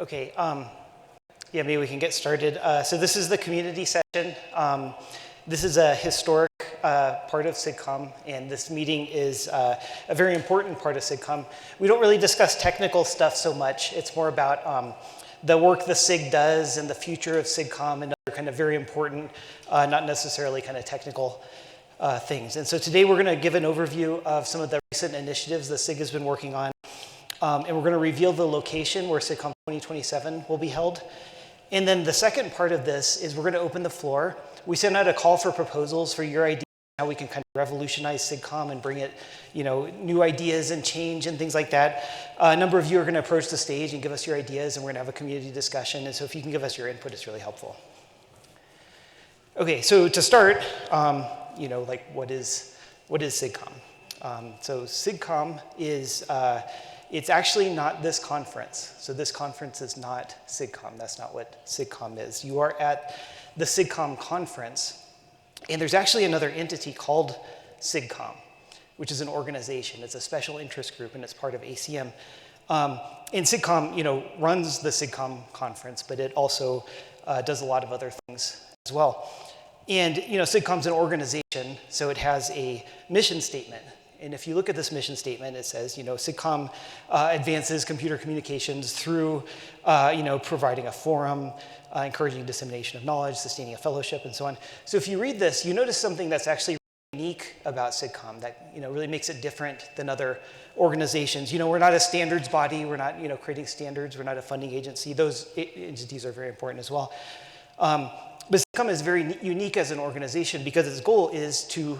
Okay, yeah, maybe we can get started. So this is the community session. This is a historic part of SIGCOMM, and this meeting is a very important part of SIGCOMM. We don't really discuss technical stuff so much. It's more about the work the SIG does and the future of SIGCOMM and other kind of very important, not necessarily kind of technical things. And so today we're going to give an overview of some of the recent initiatives the SIG has been working on. And we're going to reveal the location where SIGCOMM 2027 will be held. And then the second part of this is we're going to open the floor. We sent out a call for proposals for your ideas, how we can kind of revolutionize SIGCOMM and bring it, new ideas and change and things like that. A number of you are going to approach the stage and give us your ideas, and we're going to have a community discussion. And so if you can give us your input, it's really helpful. Okay, so to start, what is SIGCOMM? So SIGCOMM is it's actually not this conference. So this conference is not SIGCOMM. That's not what SIGCOMM is. You are at the SIGCOMM conference, and there's actually another entity called SIGCOMM, which is an organization. It's a special interest group, and it's part of ACM. And SIGCOMM, runs the SIGCOMM conference, but it also does a lot of other things as well. And SIGCOMM's an organization, so it has a mission statement. And if you look at this mission statement, it says, SIGCOMM advances computer communications through, providing a forum, encouraging dissemination of knowledge, sustaining a fellowship, and so on. So if you read this, you notice something that's actually unique about SIGCOMM that, really makes it different than other organizations. We're not a standards body. We're not, creating standards. We're not a funding agency. Those entities are very important as well. But SIGCOMM is very unique as an organization because its goal is to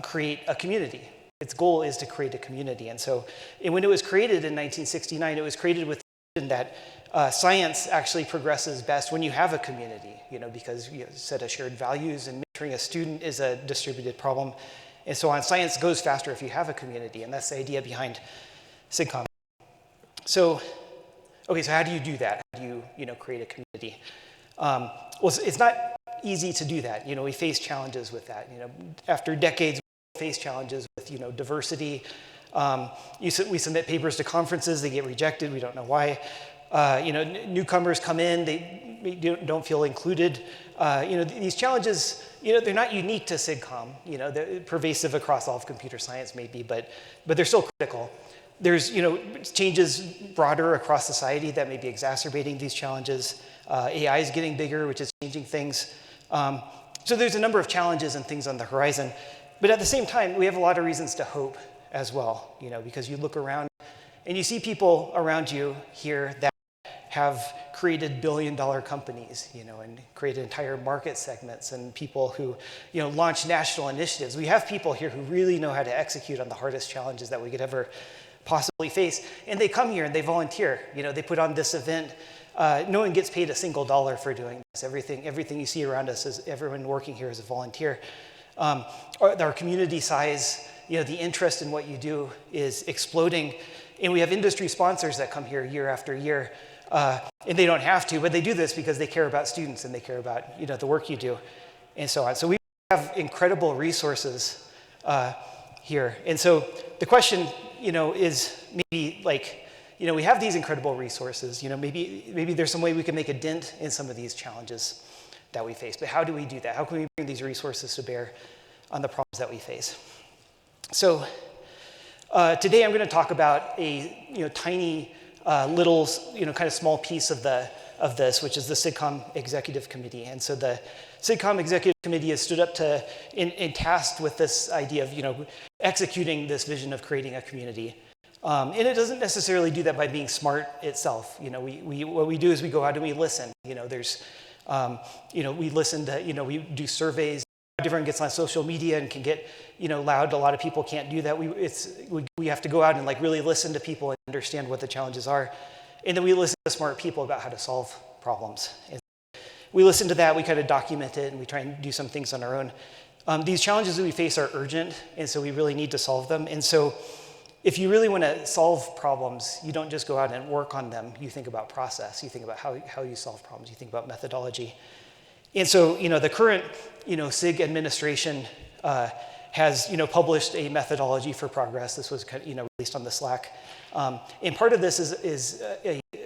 create a community. Its goal is to create a community. And so when it was created in 1969, it was created with the vision that science actually progresses best when you have a community, because you set a shared values, and mentoring a student is a distributed problem. And so on, science goes faster if you have a community, and that's the idea behind SIGCOMM. So how do you do that? How do you, create a community? Well, it's not easy to do that. We face challenges with that. After decades, we face challenges with, diversity. We submit papers to conferences, they get rejected, we don't know why. Newcomers come in, they don't feel included. These challenges, they're not unique to SIGCOMM. They're pervasive across all of computer science maybe, but they're still critical. There's, changes broader across society that may be exacerbating these challenges. AI is getting bigger, which is changing things. So there's a number of challenges and things on the horizon. But at the same time, we have a lot of reasons to hope as well, because you look around and you see people around you here that have created billion-dollar companies, and created entire market segments, and people who, launch national initiatives. We have people here who really know how to execute on the hardest challenges that we could ever possibly face. And they come here and they volunteer. They put on this event. No one gets paid a single dollar for doing this. Everything you see around us is everyone working here is a volunteer. Our community size, the interest in what you do is exploding. And we have industry sponsors that come here year after year. And they don't have to, but they do this because they care about students and they care about, the work you do and so on. So we have incredible resources here. And so the question, is maybe we have these incredible resources. Maybe there's some way we can make a dent in some of these challenges that we face. But how do we do that? How can we bring these resources to bear on the problems that we face? So today I'm going to talk about a tiny little kind of small piece of this, which is the SIGCOMM Executive Committee. And so the SIGCOMM Executive Committee has stood up to and tasked with this idea of executing this vision of creating a community. And it doesn't necessarily do that by being smart itself. What we do is we go out and we listen. There's, we listen to, we do surveys. Everyone gets on social media and can get, loud. A lot of people can't do that. We have to go out and really listen to people and understand what the challenges are. And then we listen to smart people about how to solve problems. And we listen to that, we kind of document it, and we try and do some things on our own. These challenges that we face are urgent, and so we really need to solve them. And so if you really want to solve problems, you don't just go out and work on them. You think about process. You think about how you solve problems. You think about methodology. And so, the current, SIG administration has, published a methodology for progress. This was, released on the Slack. And part of this is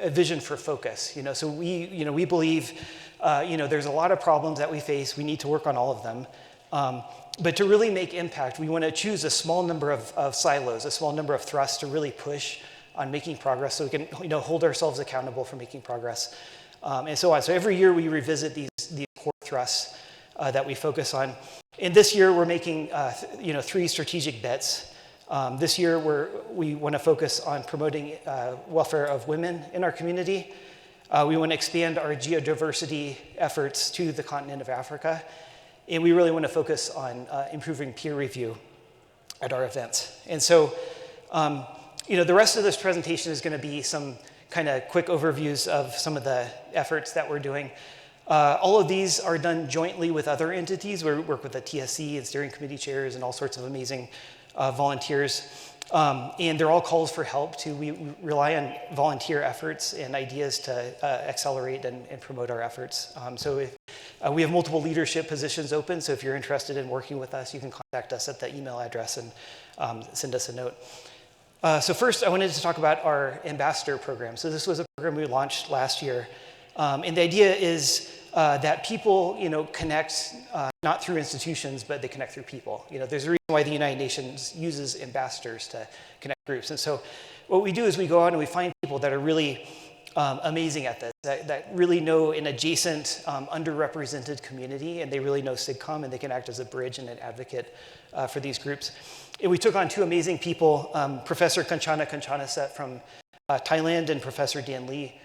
a vision for focus. So we believe, there's a lot of problems that we face. We need to work on all of them. But to really make impact, we want to choose a small number of silos, a small number of thrusts to really push on making progress, so we can hold ourselves accountable for making progress, and so on. So every year we revisit these core thrusts that we focus on. And this year we're making 3 strategic bets. This year we want to focus on promoting welfare of women in our community. We want to expand our geodiversity efforts to the continent of Africa. And we really want to focus on improving peer review at our events. And so, the rest of this presentation is going to be some kind of quick overviews of some of the efforts that we're doing. All of these are done jointly with other entities. We work with the TSC and steering committee chairs and all sorts of amazing volunteers. And they're all calls for help too. We rely on volunteer efforts and ideas to accelerate and promote our efforts. We have multiple leadership positions open, so if you're interested in working with us, you can contact us at the email address and send us a note. So first, I wanted to talk about our ambassador program. So this was a program we launched last year. And the idea is that people, connect not through institutions, but they connect through people. There's a reason why the United Nations uses ambassadors to connect groups. And so what we do is we go out and we find people that are really amazing at this, that really know an adjacent, underrepresented community, and they really know SIGCOMM, and they can act as a bridge and an advocate for these groups. And we took on 2 amazing people, Professor Kanchana Kanchanaset from Thailand and Professor Dan Lee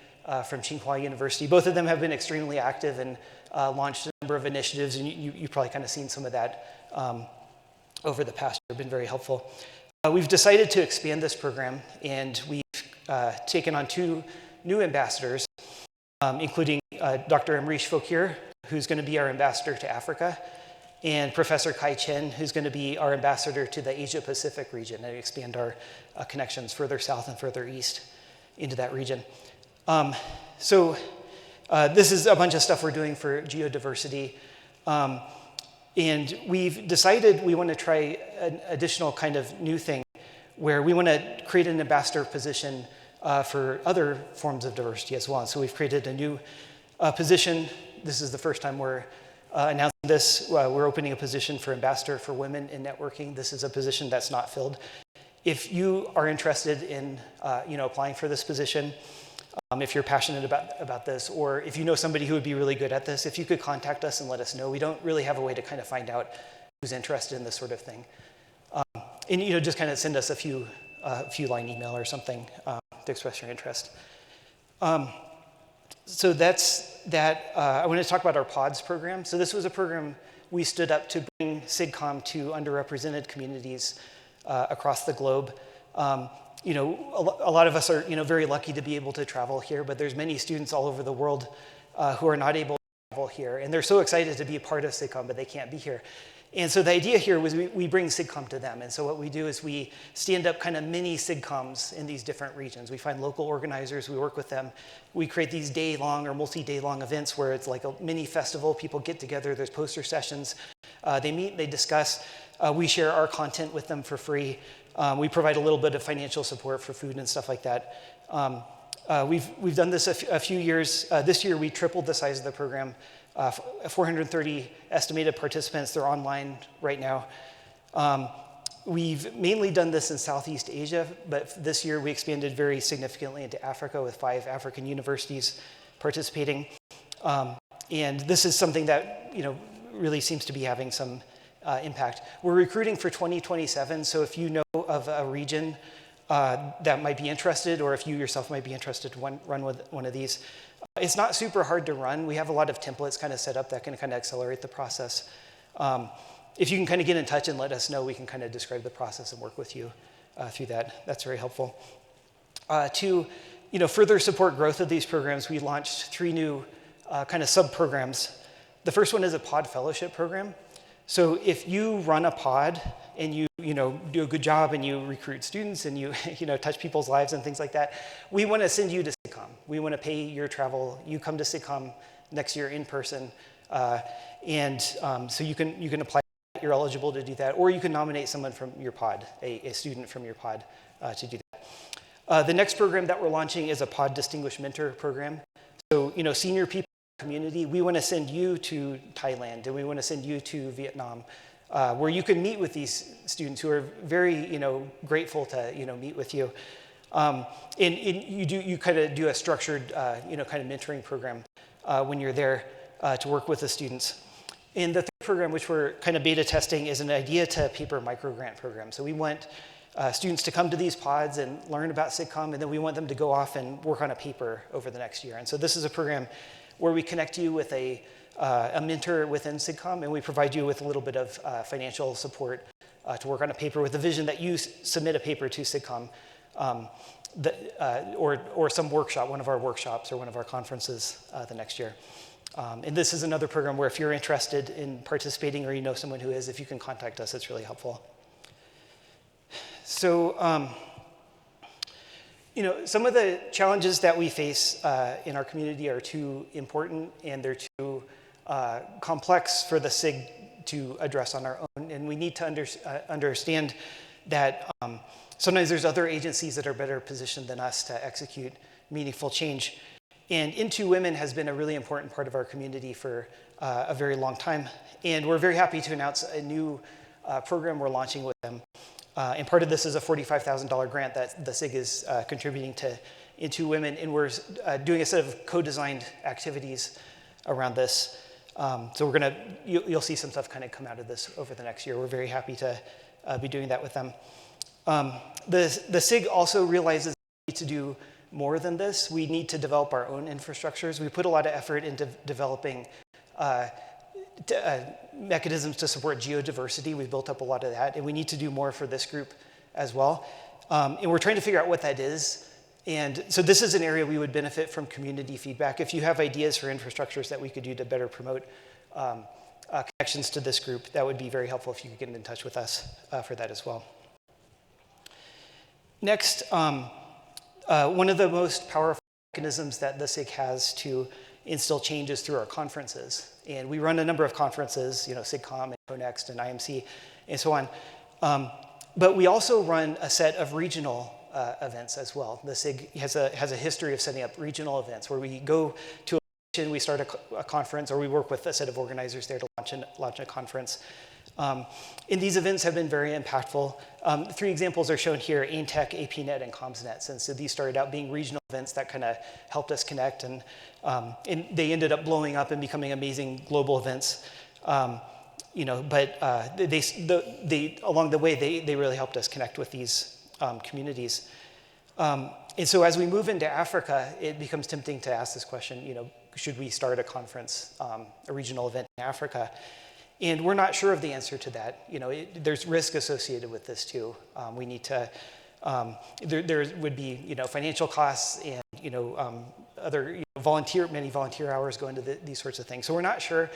from Tsinghua University. Both of them have been extremely active and launched a number of initiatives, and you've probably kind of seen some of that over the past year, been very helpful. We've decided to expand this program, and we've taken on 2 new ambassadors, including Dr. Amrish Fokir, who's going to be our ambassador to Africa, and Professor Kai Chen, who's going to be our ambassador to the Asia-Pacific region, and expand our connections further south and further east into that region. This is a bunch of stuff we're doing for geodiversity. And we've decided we want to try an additional kind of new thing where we want to create an ambassador position for other forms of diversity as well. So we've created a new position. This is the first time we're announcing this. We're opening a position for ambassador for women in networking. This is a position that's not filled. If you are interested in applying for this position, if you're passionate about this, or if you know somebody who would be really good at this, if you could contact us and let us know. We don't really have a way to kind of find out who's interested in this sort of thing. And just kind of send us a few line email or something to express your interest. So that's that. I want to talk about our PODS program. So this was a program we stood up to bring SIGCOMM to underrepresented communities across the globe. A lot of us are, very lucky to be able to travel here, but there's many students all over the world who are not able to travel here, and they're so excited to be a part of SIGCOMM, but they can't be here. And so the idea here was we bring SIGCOMM to them, and so what we do is we stand up kind of mini SIGCOMMs in these different regions. We find local organizers, we work with them, we create these day-long or multi-day-long events where it's like a mini festival, people get together, there's poster sessions, they meet, they discuss, we share our content with them for free. We provide a little bit of financial support for food and stuff like that. We've done this a few years. This year we tripled the size of the program, 430 estimated participants. They're online right now. We've mainly done this in Southeast Asia, but this year we expanded very significantly into Africa with 5 African universities participating. And this is something that really seems to be having some impact. We're recruiting for 2027, so if you know of a region that might be interested, or if you yourself might be interested to run with one of these, it's not super hard to run. We have a lot of templates kind of set up that can kind of accelerate the process. If you can kind of get in touch and let us know, we can kind of describe the process and work with you through that. That's very helpful. To further support growth of these programs, we launched 3 new kind of sub-programs. The first one is a pod fellowship program. So if you run a pod and you do a good job and you recruit students and you touch people's lives and things like that, we want to send you to SIGCOMM. We want to pay your travel. You come to SIGCOMM next year in person, so you can apply. You're eligible to do that, or you can nominate someone from your pod, a student from your pod, to do The next program that we're launching is a Pod Distinguished Mentor program. So, senior people in the community, we want to send you to Thailand, and we want to send you to Vietnam, where you can meet with these students who are very, grateful to, meet with you. And you kind of do a structured, kind of mentoring program when you're there to work with the students. And the third program, which we're kind of beta testing, is an idea to paper microgrant program. So we want students to come to these pods and learn about SIGCOMM, and then we want them to go off and work on a paper over the next year. And so this is a program where we connect you with a mentor within SIGCOMM, and we provide you with a little bit of financial support to work on a paper with the vision that you submit a paper to SIGCOMM, or some workshop, one of our workshops or one of our conferences the next year. And this is another program where if you're interested in participating or you know someone who is, if you can contact us, it's really helpful. So, some of the challenges that we face in our community are too important and they're too complex for the SIG to address on our own. And we need to understand that sometimes there's other agencies that are better positioned than us to execute meaningful change. And Into Women has been a really important part of our community for a very long time. And we're very happy to announce a new program we're launching with them. And part of this is a $45,000 grant that the SIG is contributing to Into Women. And we're doing a set of co-designed activities around this. So you'll see some stuff kind of come out of this over the next year. We're very happy to be doing that with them. The SIG also realizes we need to do more than this. We need to develop our own infrastructures. We put a lot of effort into developing mechanisms to support geodiversity. We've built up a lot of that, and we need to do more for this group as well. And we're trying to figure out what that is. And so this is an area we would benefit from community feedback. If you have ideas for infrastructures that we could do to better promote connections to this group, that would be very helpful if you could get in touch with us for that as well. Next, one of the most powerful mechanisms that the SIG has to instill changes through our conferences. And we run a number of conferences, SIGCOMM and CoNext and IMC and so on. But we also run a set of regional events as well. The SIG has a history of setting up regional events where we go to a location, we start a conference, or we work with a set of organizers there to launch a conference. And these events have been very impactful. 3 examples are shown here: AINTech, APNet, and CommsNet. And so these started out being regional events that kind of helped us connect, and they ended up blowing up and becoming amazing global events. But along the way, they really helped us connect with these communities. And so as we move into Africa, it becomes tempting to ask this question, should we start a conference, a regional event in Africa? And we're not sure of the answer to that. There's risk associated with this too. We need to, there would be, financial costs and, other, many volunteer hours go into these sorts of things. So we're not sure.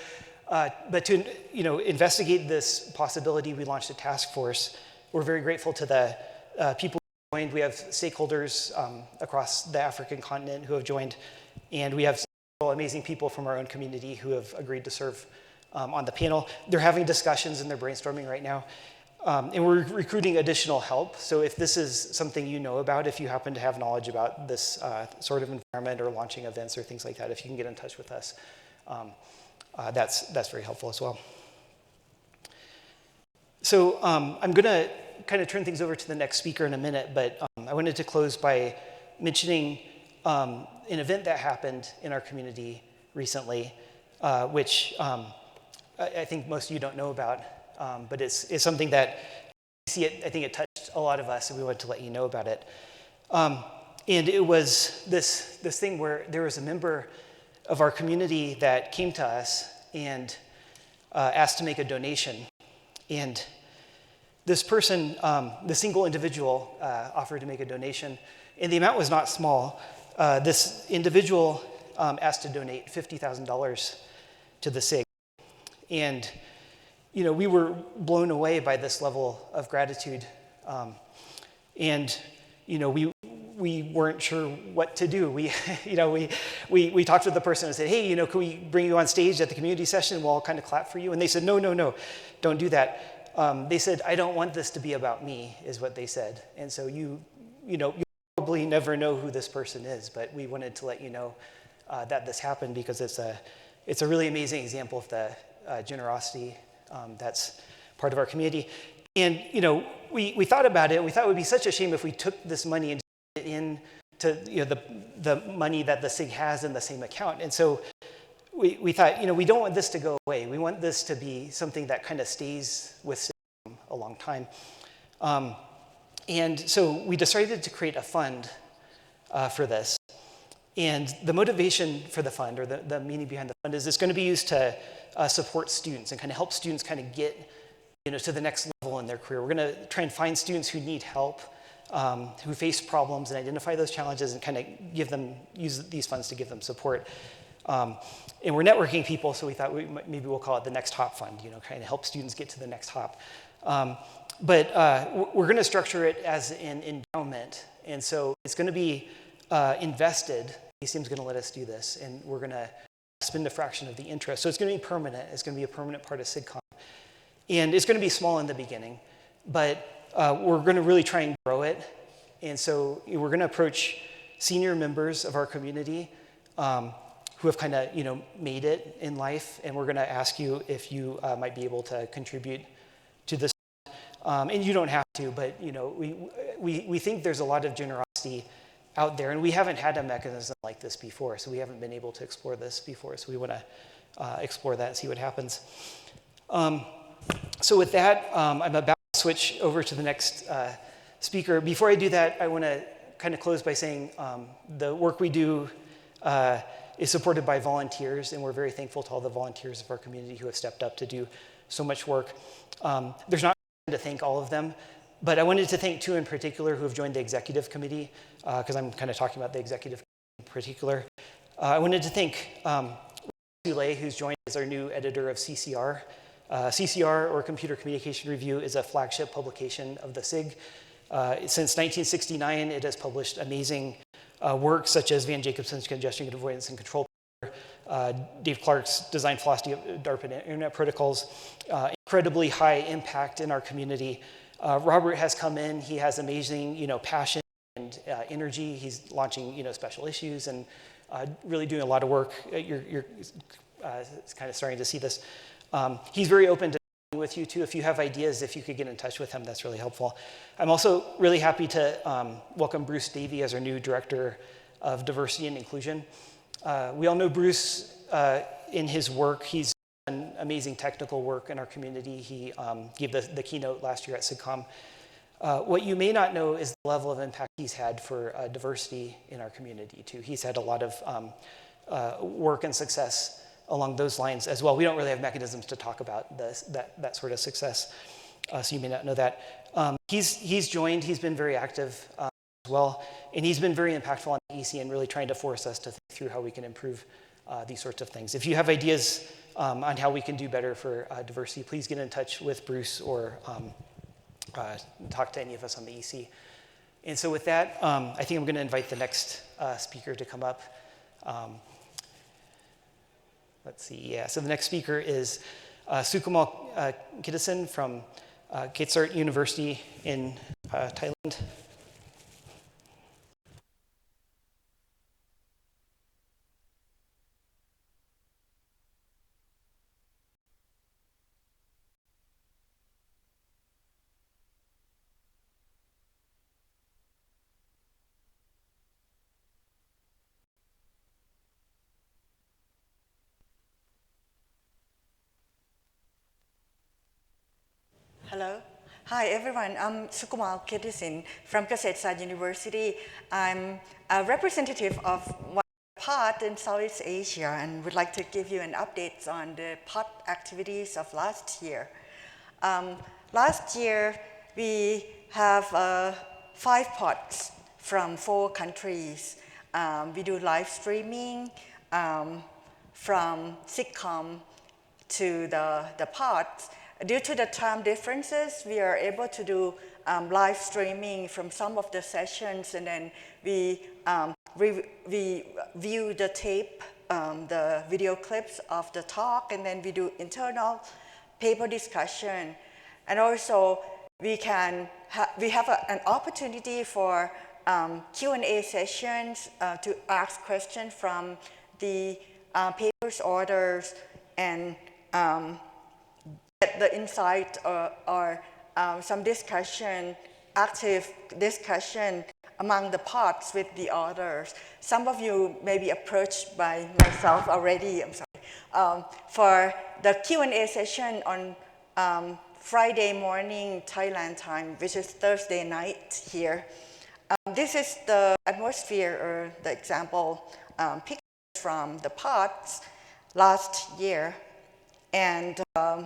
But to, investigate this possibility, we launched a task force. We're very grateful to the people who joined. We have stakeholders across the African continent who have joined. And we have several amazing people from our own community who have agreed to serve on the panel. They're having discussions and they're brainstorming right now. And we're recruiting additional help. So if this is something you know about, if you happen to have knowledge about this sort of environment or launching events or things like that, if you can get in touch with us, that's very helpful as well. So I'm going to kind of turn things over to the next speaker in a minute, but I wanted to close by mentioning an event that happened in our community recently, which I think most of you don't know about, but it's something that I think it touched a lot of us, and we wanted to let you know about it. And it was this thing where there was a member of our community that came to us and asked to make a donation. And this person, the single individual, offered to make a donation, and the amount was not small. This individual asked to donate $50,000 to the SIG. And, we were blown away by this level of gratitude. And, we weren't sure what to do. We talked with the person and said, hey, can we bring you on stage at the community session? We'll all kind of clap for you. And they said, no, don't do that. They said, I don't want this to be about me, is what they said. And so you go probably never know who this person is, but we wanted to let you know that this happened because it's a really amazing example of the generosity that's part of our community. And we thought about it. We thought it would be such a shame if we took this money and put it into the money that the SIG has in the same account. And so we thought, we don't want this to go away. We want this to be something that kind of stays with SIGCOMM a long time. And so we decided to create a fund for this. And the motivation for the fund, or the meaning behind the fund, is it's going to be used to support students and kind of help students kind of get to the next level in their career. We're going to try and find students who need help, who face problems, and identify those challenges and kind of use these funds to give them support. And we're networking people, so we thought maybe we'll call it the Next Hop Fund, kind of help students get to the next hop. But we're going to structure it as an endowment, and so it's going to be invested. ACM's going to let us do this, and we're going to spend a fraction of the interest. So it's going to be permanent. It's going to be a permanent part of SIGCOMM. And it's going to be small in the beginning, but we're going to really try and grow it. And so we're going to approach senior members of our community who have kind of made it in life, and we're going to ask you if you might be able to contribute to this. And you don't have to, but we think there's a lot of generosity out there, and we haven't had a mechanism like this before, so we haven't been able to explore this before, so we want to explore that and see what happens. So with that, I'm about to switch over to the next speaker. Before I do that, I want to kind of close by saying the work we do is supported by volunteers, and we're very thankful to all the volunteers of our community who have stepped up to do so much work. There's not to thank all of them, but I wanted to thank two in particular who have joined the executive committee, because I'm kind of talking about the executive committee in particular. I wanted to thank Sule, who's joined as our new editor of CCR. CCR, or Computer Communication Review, is a flagship publication of the SIG. Since 1969, it has published amazing work such as Van Jacobson's Congestion Avoidance and Control Paper, Dave Clark's Design Philosophy of DARPA Internet Protocols, incredibly high impact in our community. Robert has come in. He has amazing, passion and energy. He's launching, special issues and really doing a lot of work. You're kind of starting to see this. He's very open to talking with you too. If you have ideas, if you could get in touch with him, that's really helpful. I'm also really happy to welcome Bruce Davey as our new Director of Diversity and Inclusion. We all know Bruce in his work. He's done amazing technical work in our community. He gave the keynote last year at SIGCOMM. What you may not know is the level of impact he's had for diversity in our community too. He's had a lot of work and success along those lines as well. We don't really have mechanisms to talk about that sort of success, so you may not know that. He's joined. He's been very active as well, and he's been very impactful on the EC and really trying to force us to think through how we can improve these sorts of things. If you have ideas on how we can do better for diversity, please get in touch with Bruce or talk to any of us on the EC. And so with that, I think I'm going to invite the next speaker to come up. Let's see, yeah, so the next speaker is SIGCOMM'26 Kittisan from Ketsart University in Thailand. Hello. Hi, everyone. I'm SIGCOMM' Kittisan from Ketsart University. I'm a representative of one part in Southeast Asia and would like to give you an update on the pod activities of last year. Last year, we have 5 pods from 4 countries. We do live streaming from SIGCOMM to the pods. Due to the time differences, we are able to do live streaming from some of the sessions, and then we view the tape, the video clips of the talk, and then we do internal paper discussion. And also, we have an opportunity for Q&A sessions to ask questions from the papers orders and get the insight or some discussion, active discussion among the parts with the authors. Some of you may be approached by myself already, I'm sorry, for the Q&A session on Friday morning Thailand time, which is Thursday night here. This is the atmosphere or the example pictures from the parts last year. And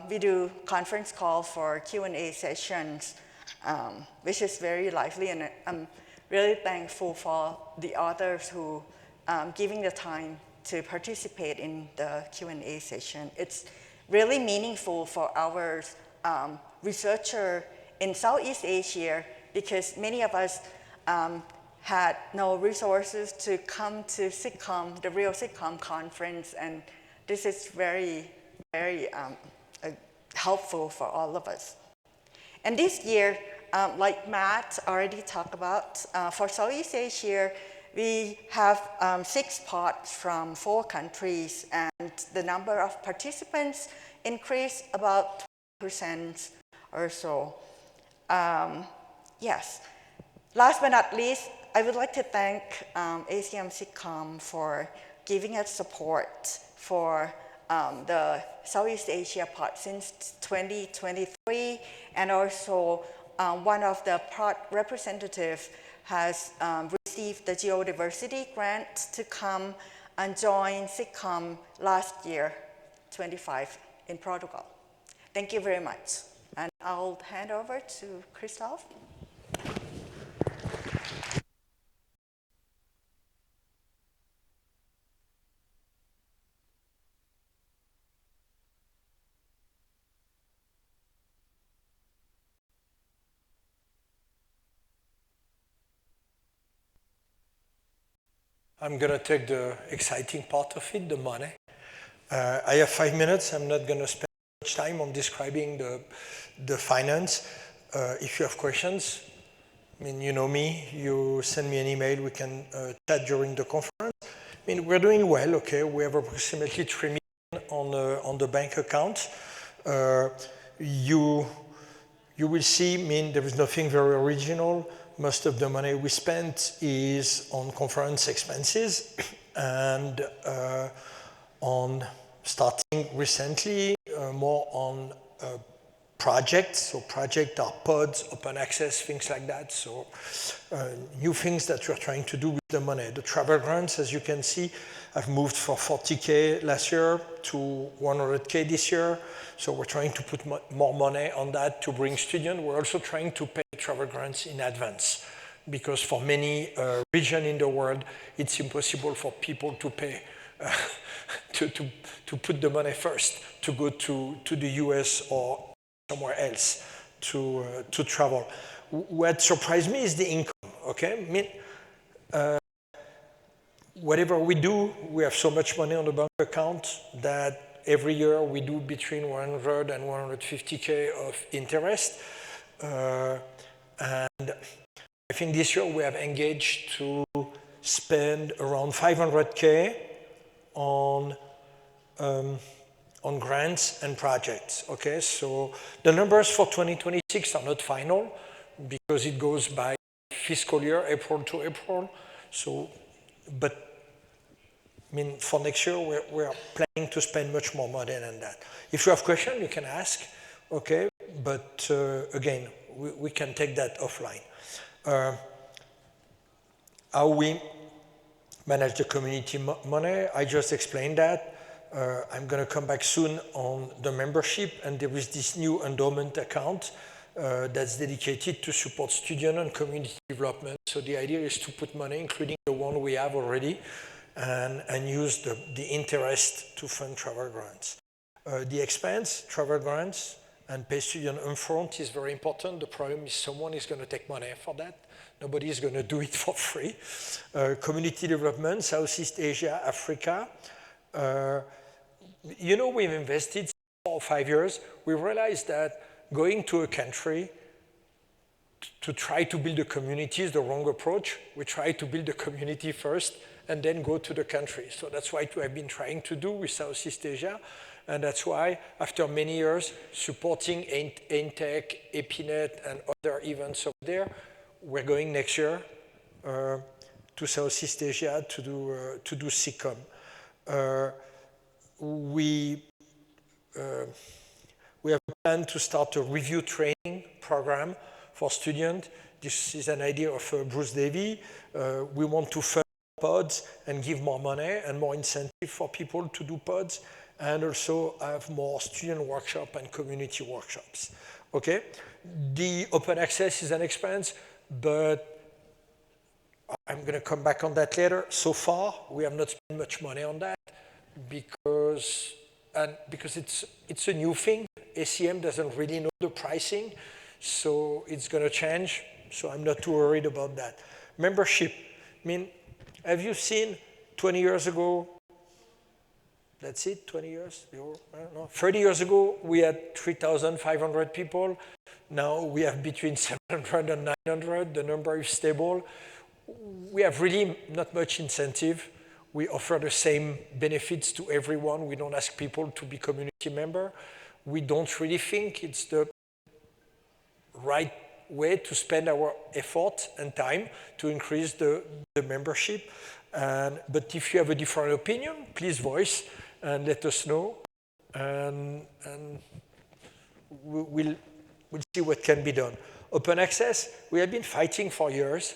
we do conference call for Q&A sessions, which is very lively, and I'm really thankful for the authors who giving the time to participate in the Q&A session. It's really meaningful for our researcher in Southeast Asia because many of us had no resources to come to SIGCOMM', the real SIGCOMM' conference, and this is very, very helpful for all of us. And this year, like Matt already talked about, for Southeast Asia, we have 6 pods from 4 countries, and the number of participants increased about 20% or so. Yes. Last but not least, I would like to thank ACM SIGCOMM for giving us support for the Southeast Asia pod since 2023, and also one of the pod representatives has received the geodiversity grant to come and join SIGCOMM' last year, 25, in Portugal. Thank you very much. And I'll hand over to Christoph. I'm going to take the exciting part of it, the money. I have 5 minutes. I'm not going to spend much time on describing the finance. If you have questions, I mean, you know me, you send me an email, we can chat during the conference. I mean, we're doing well, okay? We have approximately 3 million on the bank account. You will see, I mean, there is nothing very original. Most of the money we spent is on conference expenses and on starting recently more on projects. So projects are pods, open access, things like that. So new things that we're trying to do with the money. The travel grants, as you can see, have moved from 40K last year to 100K this year. So we're trying to put more money on that to bring students. We're also trying to pay travel grants in advance because for many regions in the world, it's impossible for people to pay, to put the money first, to go to the US or somewhere else to travel. What surprised me is the income, okay? I mean, whatever we do, we have so much money on the bank account that every year we do between 100 and 150K of interest. And I think this year we have engaged to spend around 500K on grants and projects, okay? So the numbers for 2026 are not final because it goes by fiscal year, April to April. So, but I mean, for next year, we're planning to spend much more money than that. If you have questions, you can ask, okay? But again, we can take that offline. How we manage the community money, I just explained that. I'm going to come back soon on the membership, and there is this new endowment account that's dedicated to support student and community development. So the idea is to put money, including the one we have already, and use the interest to fund travel grants. The expense, travel grants, and pay student upfront is very important. The problem is someone is going to take money for that. Nobody is going to do it for free. Community development, Southeast Asia, Africa. You know, we've invested 4 or 5 years. We realized that going to a country to try to build a community is the wrong approach. We try to build a community first and then go to the country. So that's what we have been trying to do with Southeast Asia. And that's why, after many years supporting AINTEC, EpiNet, and other events over there, we're going next year to Southeast Asia to do SIGCOMM'. We have planned to start a review training program for students. This is an idea of Bruce Davy. We want to fund pods and give more money and more incentive for people to do pods, and also have more student workshop and community workshops. Okay, the open access is an expense, but I'm going to come back on that later. So far, we have not spent much money on that because it's a new thing. SCM doesn't really know the pricing, so it's going to change. So I'm not too worried about that. Membership. I mean, have you seen 20 years ago? That's it, 20 years? I don't know. 30 years ago, we had 3,500 people. Now we have between 700 and 900. The number is stable. We have really not much incentive. We offer the same benefits to everyone. We don't ask people to be community member. We don't really think it's the right way to spend our effort and time to increase the membership. But if you have a different opinion, please voice and let us know. And we'll see what can be done. Open access, we have been fighting for years.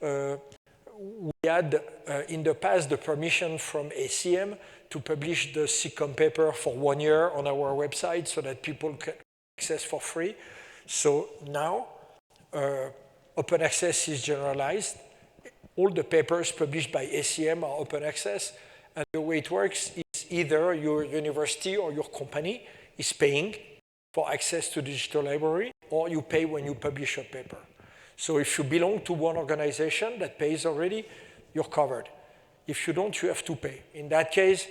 We had in the past the permission from ACM to publish the SIGCOMM' paper for 1 year on our website so that people can access for free. So now open access is generalized. All the papers published by ACM are open access, and the way it works is either your university or your company is paying for access to digital library, or you pay when you publish a paper. So if you belong to one organization that pays already, you're covered. If you don't, you have to pay. In that case,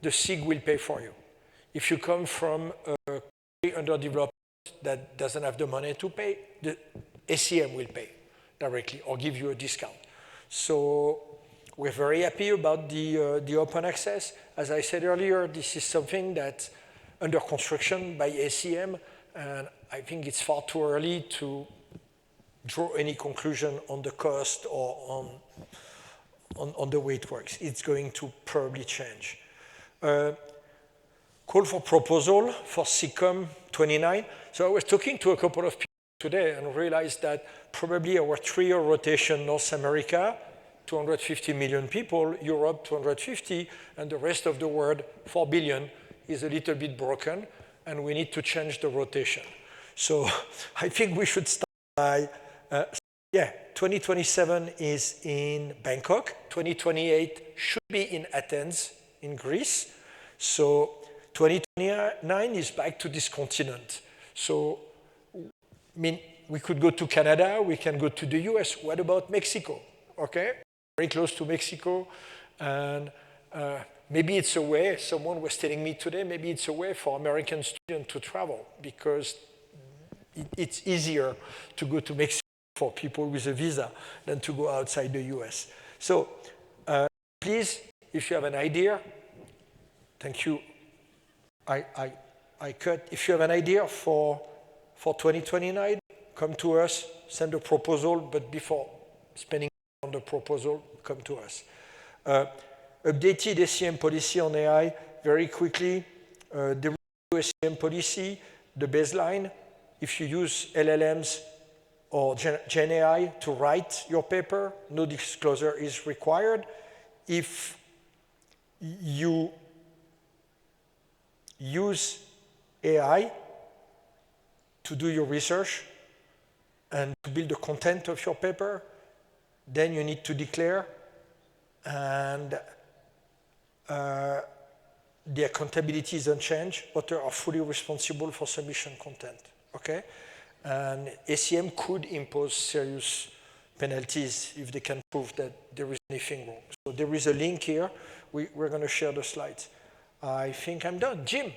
the SIG will pay for you. If you come from a country underdeveloped that doesn't have the money to pay, the ACM will pay directly or give you a discount. So we're very happy about the open access. As I said earlier, this is something that's under construction by ACM, and I think it's far too early to draw any conclusion on the cost or on the way it works. It's going to probably change. Call for proposal for SIGCOMM'29. So I was talking to a couple of people today and realized that probably our 3-year rotation, North America, 250 million people, Europe 250, and the rest of the world, 4 billion, is a little bit broken, and we need to change the rotation. So I think we should start by, 2027 is in Bangkok, 2028 should be in Athens, in Greece. So 2029 is back to this continent. So, I mean, we could go to Canada, we can go to the US. What about Mexico? Okay, very close to Mexico. And maybe it's a way, someone was telling me today, maybe it's a way for American students to travel because it's easier to go to Mexico for people with a visa than to go outside the US. So please, if you have an idea, thank you. I cut. If you have an idea for 2029, come to us, send a proposal, but before spending on the proposal, come to us. Updated SCM policy on AI, very quickly. The SCM policy, the baseline, if you use LLMs or Gen AI to write your paper, no disclosure is required. If you use AI to do your research and to build the content of your paper, then you need to declare, and the accountability is unchanged. Authors are fully responsible for submission content, okay? And ACM could impose serious penalties if they can prove that there is anything wrong. So there is a link here. We're going to share the slides. I think I'm done. Jim.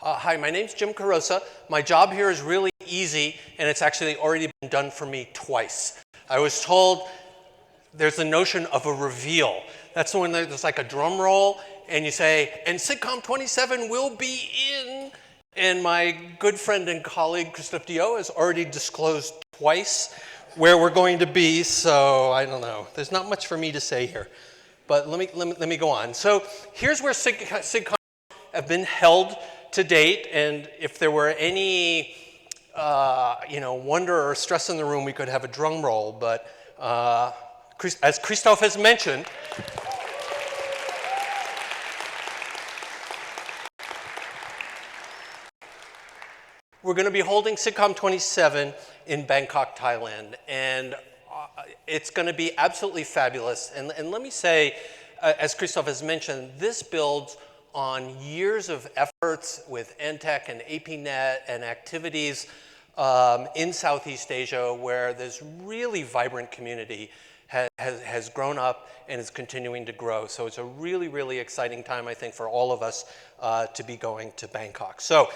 Hi, my name's Jim Carosa. My job here is really easy, and it's actually already been done for me twice. I was told there's the notion of a reveal. That's when there's like a drum roll, and you say, and SIGCOMM'27 will be in. And my good friend and colleague, Christophe Dio, has already disclosed twice where we're going to be, so I don't know. There's not much for me to say here. But let me go on. So here's where SIGCOMM have been held to date, and if there were any wonder or stress in the room, we could have a drum roll, but as Christophe has mentioned, we're going to be holding SIGCOMM'27 in Bangkok, Thailand, and it's going to be absolutely fabulous. And let me say, as Christophe has mentioned, this builds on years of efforts with NTEC and APNet and activities in Southeast Asia, where this really vibrant community has grown up and is continuing to grow. So it's a really, really exciting time, I think, for all of us to be going to Bangkok. So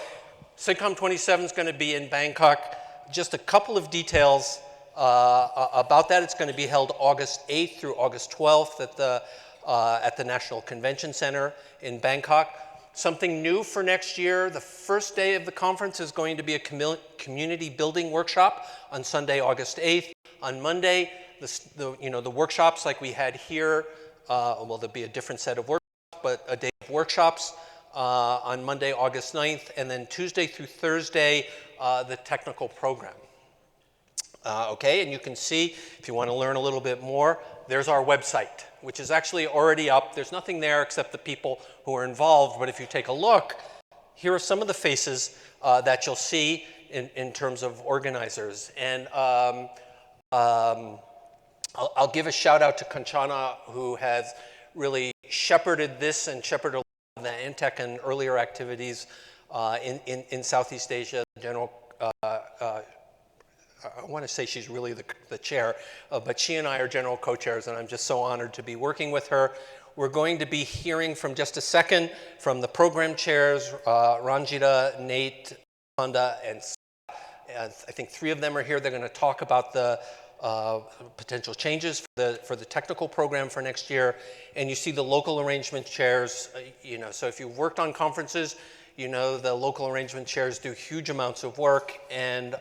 SIGCOMM'27 is going to be in Bangkok. Just a couple of details about that. It's going to be held August 8th through August 12th at the National Convention Center in Bangkok. Something new for next year, the first day of the conference is going to be a community building workshop on Sunday, August 8th. On Monday, the workshops like we had here, well, there'll be a different set of workshops, but a day of workshops on Monday, August 9th, and then Tuesday through Thursday, the technical program. Okay, and you can see, if you want to learn a little bit more, there's our website, which is actually already up. There's nothing there except the people who are involved, but if you take a look, here are some of the faces that you'll see in terms of organizers. And I'll give a shout out to Kanchana, who has really shepherded this and shepherded the NTEC and earlier activities in Southeast Asia. The general I want to say she's really the chair, but she and I are general co-chairs, and I'm just so honored to be working with her. We're going to be hearing from just a second from the program chairs, Ranjita, Nate, Honda, and I think 3 of them are here. They're going to talk about the potential changes for the technical program for next year. And you see the local arrangement chairs, so if you've worked on conferences, the local arrangement chairs do huge amounts of work, and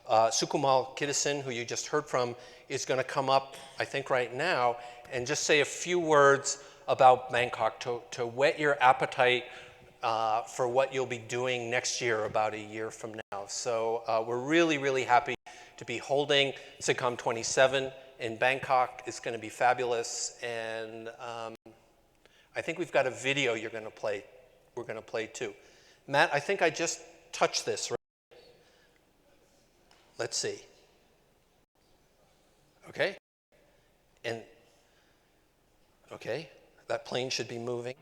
SIGCOMM' 26, who you just heard from, is going to come up, I think right now, and just say a few words about Bangkok to whet your appetite for what you'll be doing next year, about a year from now. So we're really, really happy to be holding SIGCOMM'27 in Bangkok. It's going to be fabulous, and I think we've got a video you're going to play. We're going to play too. Matt, I think I just touched this, right? Let's see. Okay. And, okay, that plane should be moving.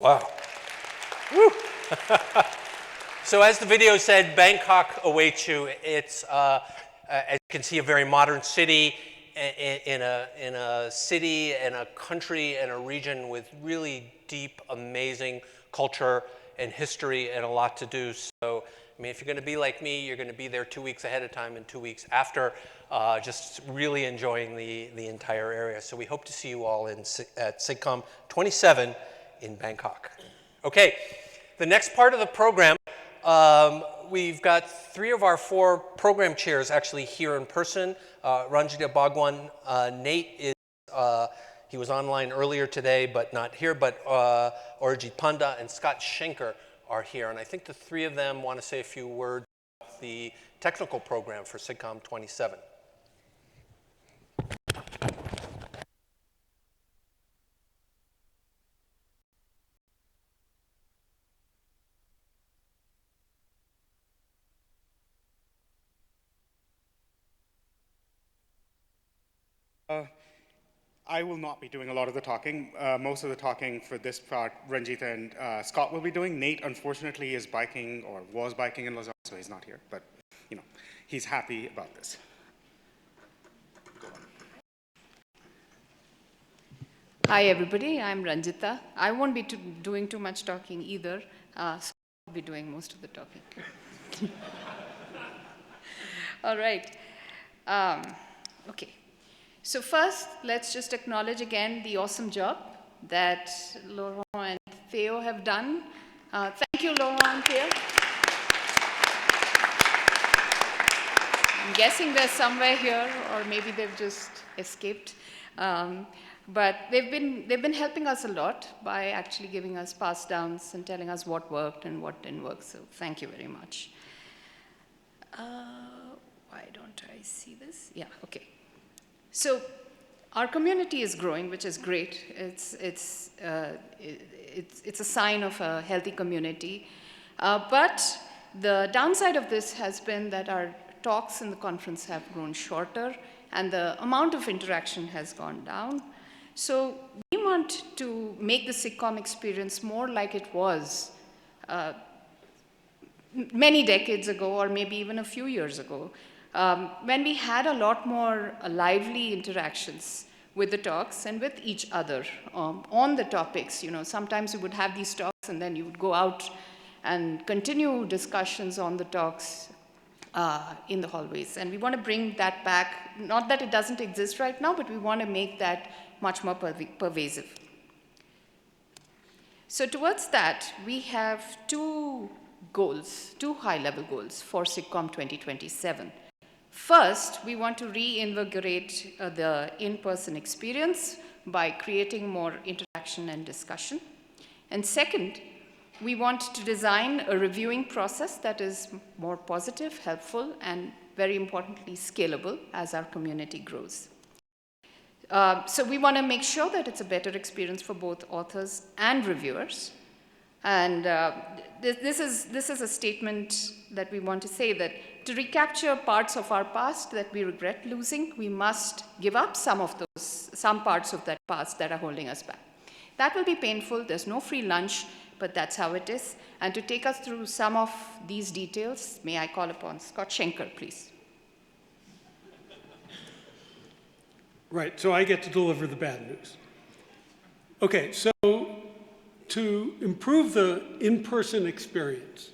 Wow. Woo. So as the video said, Bangkok awaits you. It's, as you can see, a very modern city in a city and a country and a region with really deep, amazing culture and history and a lot to do. So, I mean, if you're going to be like me, you're going to be there 2 weeks ahead of time and 2 weeks after, just really enjoying the entire area. So we hope to see you all at SIGCOMM'27 in Bangkok. Okay, the next part of the program, we've got 3 of our 4 program chairs actually here in person. Ranjita Bhagwan, Nate is, he was online earlier today, but not here, but Arijit Panda and Scott Schenker are here. And I think the 3 of them want to say a few words about the technical program for SIGCOMM'27. I will not be doing a lot of the talking. Most of the talking for this part, Ranjita and Scott will be doing. Nate, unfortunately, is biking or was biking in Lausanne, so he's not here. But, you know, he's happy about this. Go on. Hi, everybody. I'm Ranjita. I won't be doing too much talking either. Scott will be doing most of the talking. All right. Okay. So first, let's just acknowledge again the awesome job that Laurent and Theo have done. Thank you, Laurent and Theo. I'm guessing they're somewhere here, or maybe they've just escaped. But they've been helping us a lot by actually giving us pass downs and telling us what worked and what didn't work. So thank you very much. Why don't I see this? Yeah, okay. So our community is growing, which is great. It's a sign of a healthy community. But the downside of this has been that our talks in the conference have grown shorter and the amount of interaction has gone down. So we want to make the SIGCOMM experience more like it was many decades ago, or maybe even a few years ago, when we had a lot more lively interactions with the talks and with each other on the topics. You know, sometimes we would have these talks and then you would go out and continue discussions on the talks in the hallways. And we want to bring that back. Not that it doesn't exist right now, but we want to make that much more pervasive. So towards that, we have 2 goals, 2 high-level goals for SIGCOMM 2027. First, we want to reinvigorate the in-person experience by creating more interaction and discussion. And second, we want to design a reviewing process that is more positive, helpful, and very importantly, scalable as our community grows. So we want to make sure that it's a better experience for both authors and reviewers. And this is a statement that we want to say, that to recapture parts of our past that we regret losing, we must give up some parts of that past that are holding us back. That will be painful. There's no free lunch, but that's how it is. And to take us through some of these details, may I call upon Scott Schenker, please. Right, so I get to deliver the bad news. Okay, so to improve the in-person experience,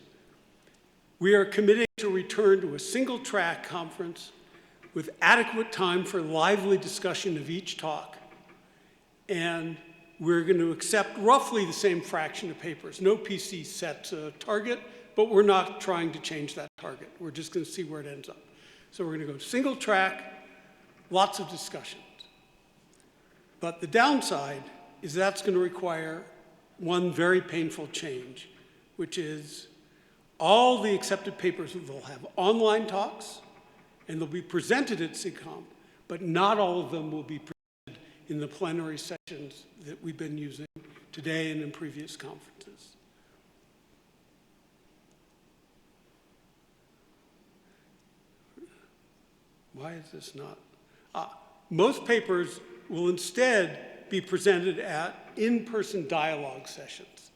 we are committing to return to a single-track conference with adequate time for lively discussion of each talk. And we're going to accept roughly the same fraction of papers. No PC sets a target, but we're not trying to change that target. We're just going to see where it ends up. So we're going to go single track, lots of discussions. But the downside is that's going to require one very painful change, which is all the accepted papers will have online talks, and they'll be presented at SIGCOMM, but not all of them will be presented in the plenary sessions that we've been using today and in previous conferences. Why is this not? Most papers will instead be presented at in-person dialogue sessions.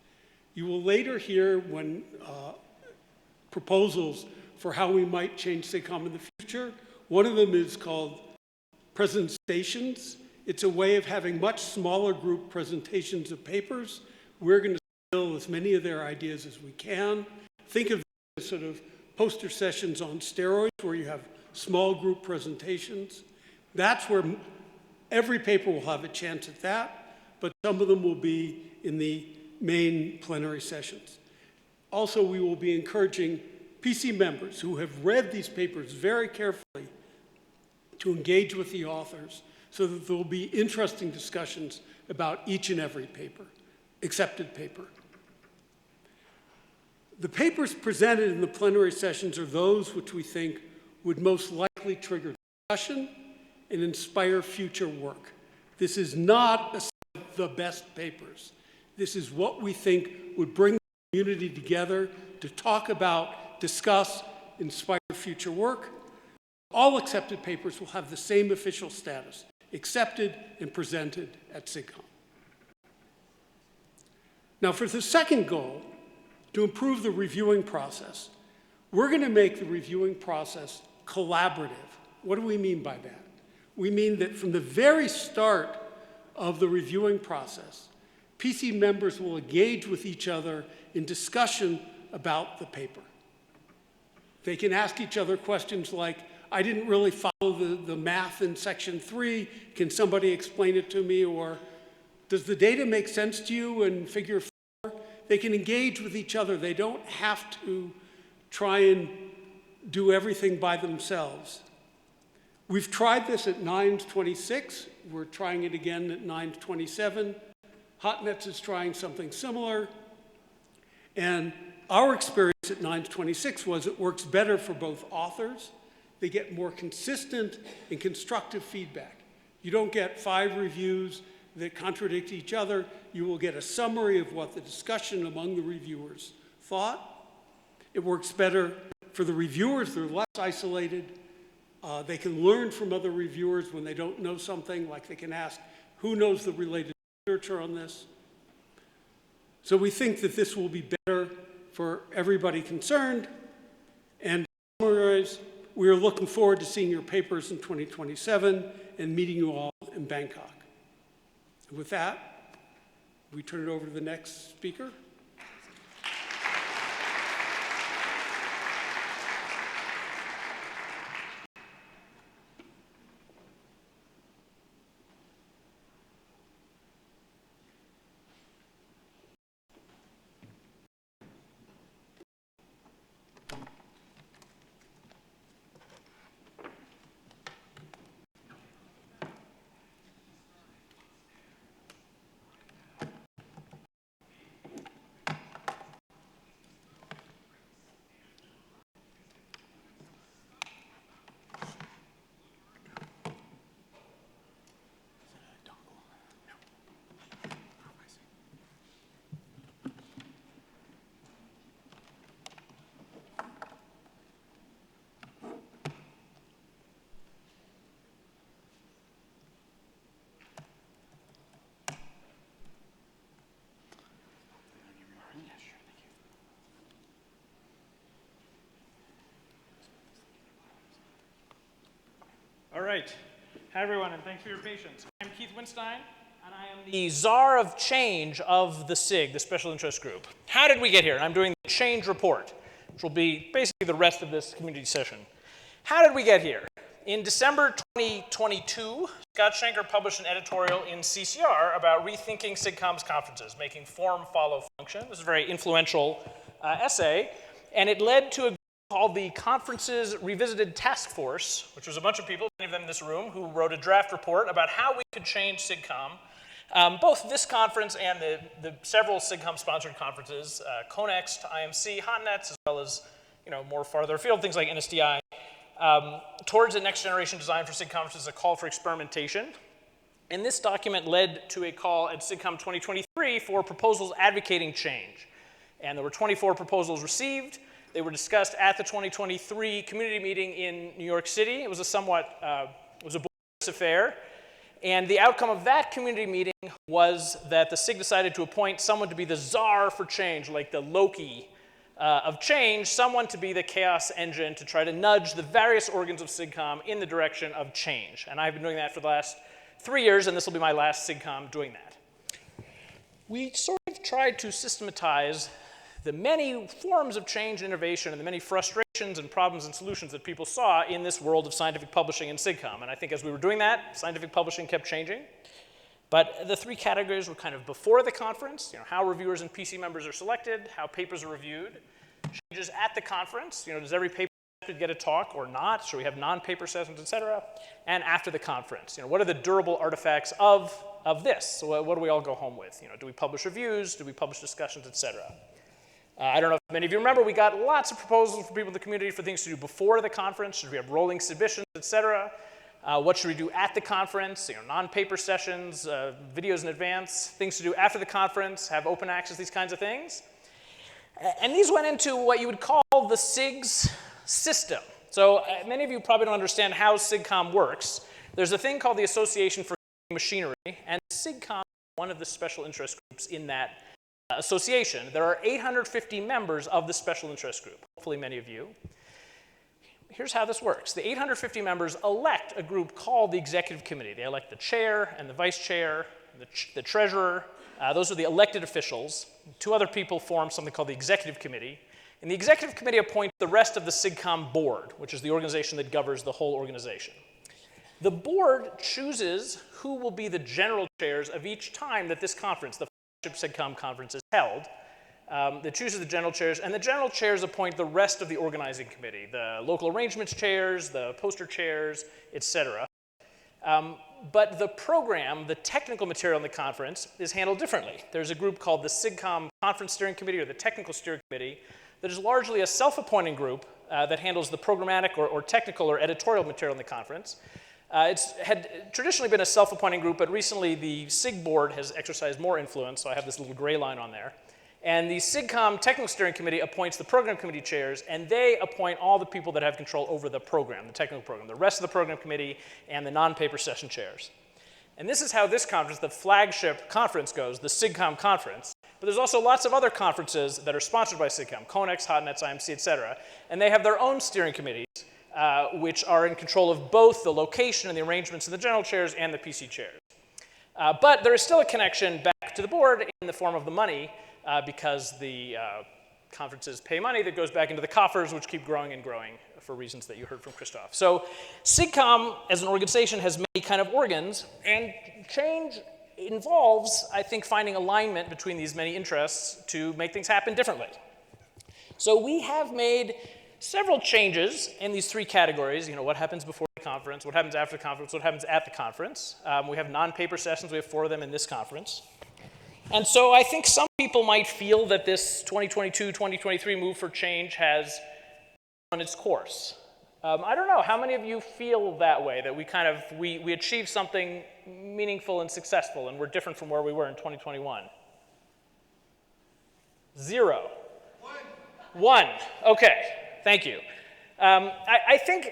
You will later hear when proposals for how we might change SIGCOMM in the future. One of them is called presentations. It's a way of having much smaller group presentations of papers. We're going to steal as many of their ideas as we can. Think of them as sort of poster sessions on steroids where you have small group presentations. That's where every paper will have a chance at that, but some of them will be in the main plenary sessions. Also, we will be encouraging PC members who have read these papers very carefully to engage with the authors so that there will be interesting discussions about each and every paper, accepted paper. The papers presented in the plenary sessions are those which we think would most likely trigger discussion and inspire future work. This is not a set of the best papers. This is what we think would bring the community together to talk about, discuss, inspire future work. All accepted papers will have the same official status, accepted and presented at SIGCOMM. Now, for the second goal, to improve the reviewing process, we're going to make the reviewing process collaborative. What do we mean by that? We mean that from the very start of the reviewing process, PC members will engage with each other in discussion about the paper. They can ask each other questions like, I didn't really follow the math in section 3. Can somebody explain it to me? Or, does the data make sense to you in figure 4? They can engage with each other. They don't have to try and do everything by themselves. We've tried this at 9.26. We're trying it again at 9.27. HotNets is trying something similar. And our experience at 9.26 was it works better for both authors. They get more consistent and constructive feedback. You don't get 5 reviews that contradict each other. You will get a summary of what the discussion among the reviewers thought. It works better for the reviewers. They're less isolated. They can learn from other reviewers when they don't know something, like they can ask, who knows the related literature on this? So we think that this will be better for everybody concerned. And to summarize, we are looking forward to seeing your papers in 2027 and meeting you all in Bangkok. And with that, we turn it over to the next speaker. All right. Hi, everyone, and thanks for your patience. I'm Keith Winstein, and I am the czar of change of the SIG, the Special Interest Group. How did we get here? I'm doing the change report, which will be basically the rest of this community session. How did we get here? In December 2022, Scott Schenker published an editorial in CCR about rethinking SIGCOMM's conferences, making form follow function. This is a very influential essay, and it led to a group called the Conferences Revisited Task Force, which was a bunch of people, many of them in this room, who wrote a draft report about how we could change SIGCOMM. Both this conference and the several SIGCOMM-sponsored conferences, CONEXT, IMC, HotNets, as well as more farther afield, things like NSDI, towards a next generation design for SIGCOMM, which is a call for experimentation. And this document led to a call at SIGCOMM 2023 for proposals advocating change. And there were 24 proposals received. They were discussed at the 2023 community meeting in New York City. It was a somewhat, it was a boisterous affair. And the outcome of that community meeting was that the SIG decided to appoint someone to be the czar for change, like the Loki of change, someone to be the chaos engine to try to nudge the various organs of SIGCOMM in the direction of change. And I've been doing that for the last 3 years, and this will be my last SIGCOMM doing that. We sort of tried to systematize the many forms of change and innovation and the many frustrations and problems and solutions that people saw in this world of scientific publishing and SIGCOMM. And I think as we were doing that, scientific publishing kept changing. But the 3 categories were kind of before the conference, how reviewers and PC members are selected, how papers are reviewed, changes at the conference, does every paper get a talk or not, should we have non-paper sessions, et cetera, and after the conference, what are the durable artifacts of this? So what do we all go home with? Do we publish reviews, do we publish discussions, et cetera? I don't know if many of you remember, we got lots of proposals from people in the community for things to do before the conference. Should we have rolling submissions, et cetera? What should we do at the conference? Non-paper sessions, videos in advance, things to do after the conference, have open access, these kinds of things. And these went into what you would call the SIG's system. So many of you probably don't understand how SIGCOMM works. There's a thing called the Association for Machinery, and SIGCOMM is one of the special interest groups in that association. There are 850 members of the special interest group, hopefully many of you. Here's how this works. The 850 members elect a group called the Executive Committee. They elect the chair and the vice chair, the treasurer. Those are the elected officials. 2 other people form something called the Executive Committee. And the Executive Committee appoints the rest of the SIGCOMM board, which is the organization that governs the whole organization. The board chooses who will be the general chairs of each time that this conference, the SIGCOMM conference, is held. That chooses the general chairs, and the general chairs appoint the rest of the organizing committee, the local arrangements chairs, the poster chairs, et cetera. But the program, the technical material in the conference, is handled differently. There's a group called the SIGCOMM Conference Steering Committee, or the Technical Steering Committee, that is largely a self-appointing group that handles the programmatic or technical or editorial material in the conference. It's had traditionally been a self-appointing group, but recently the SIG board has exercised more influence, so I have this little gray line on there. And the SIGCOMM Technical Steering Committee appoints the program committee chairs, and they appoint all the people that have control over the program, the technical program, the rest of the program committee, and the non-paper session chairs. And this is how this conference, the flagship conference, goes, the SIGCOMM conference. But there's also lots of other conferences that are sponsored by SIGCOMM, CONEX, HotNets, IMC, et cetera, and they have their own steering committees, which are in control of both the location and the arrangements of the general chairs and the PC chairs. But there is still a connection back to the board in the form of the money, because the conferences pay money that goes back into the coffers, which keep growing and growing for reasons that you heard from Christoph. So SIGCOMM, as an organization, has many kind of organs, and change involves, I think, finding alignment between these many interests to make things happen differently. So we have made several changes in these 3 categories. What happens before the conference, what happens after the conference, what happens at the conference. We have non-paper sessions. We have 4 of them in this conference. And so I think some people might feel that this 2022-2023 move for change has run its course. I don't know, how many of you feel that way, that we achieved something meaningful and successful and we're different from where we were in 2021? 0. 1. Okay, thank you. I think,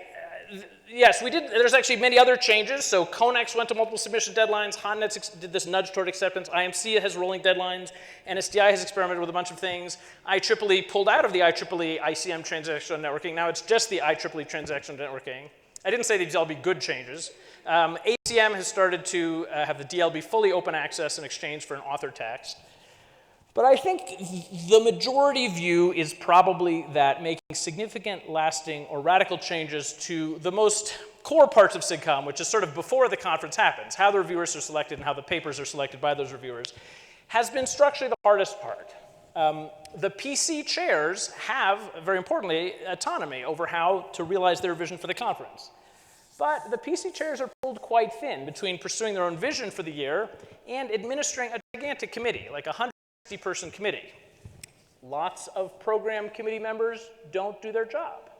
yes, we did. There's actually many other changes. So CONEX went to multiple submission deadlines. HotNets did this nudge toward acceptance. IMC has rolling deadlines. NSDI has experimented with a bunch of things. IEEE pulled out of the IEEE ICM transactional networking. Now it's just the IEEE transactional networking. I didn't say these all be good changes. ACM has started to have the DL be fully open access in exchange for an author tax. But I think the majority view is probably that making significant, lasting, or radical changes to the most core parts of SIGCOMM, which is sort of before the conference happens, how the reviewers are selected and how the papers are selected by those reviewers, has been structurally the hardest part. The PC chairs have, very importantly, autonomy over how to realize their vision for the conference. But the PC chairs are pulled quite thin between pursuing their own vision for the year and administering a gigantic committee, like 160-person committee. Lots of program committee members don't do their job.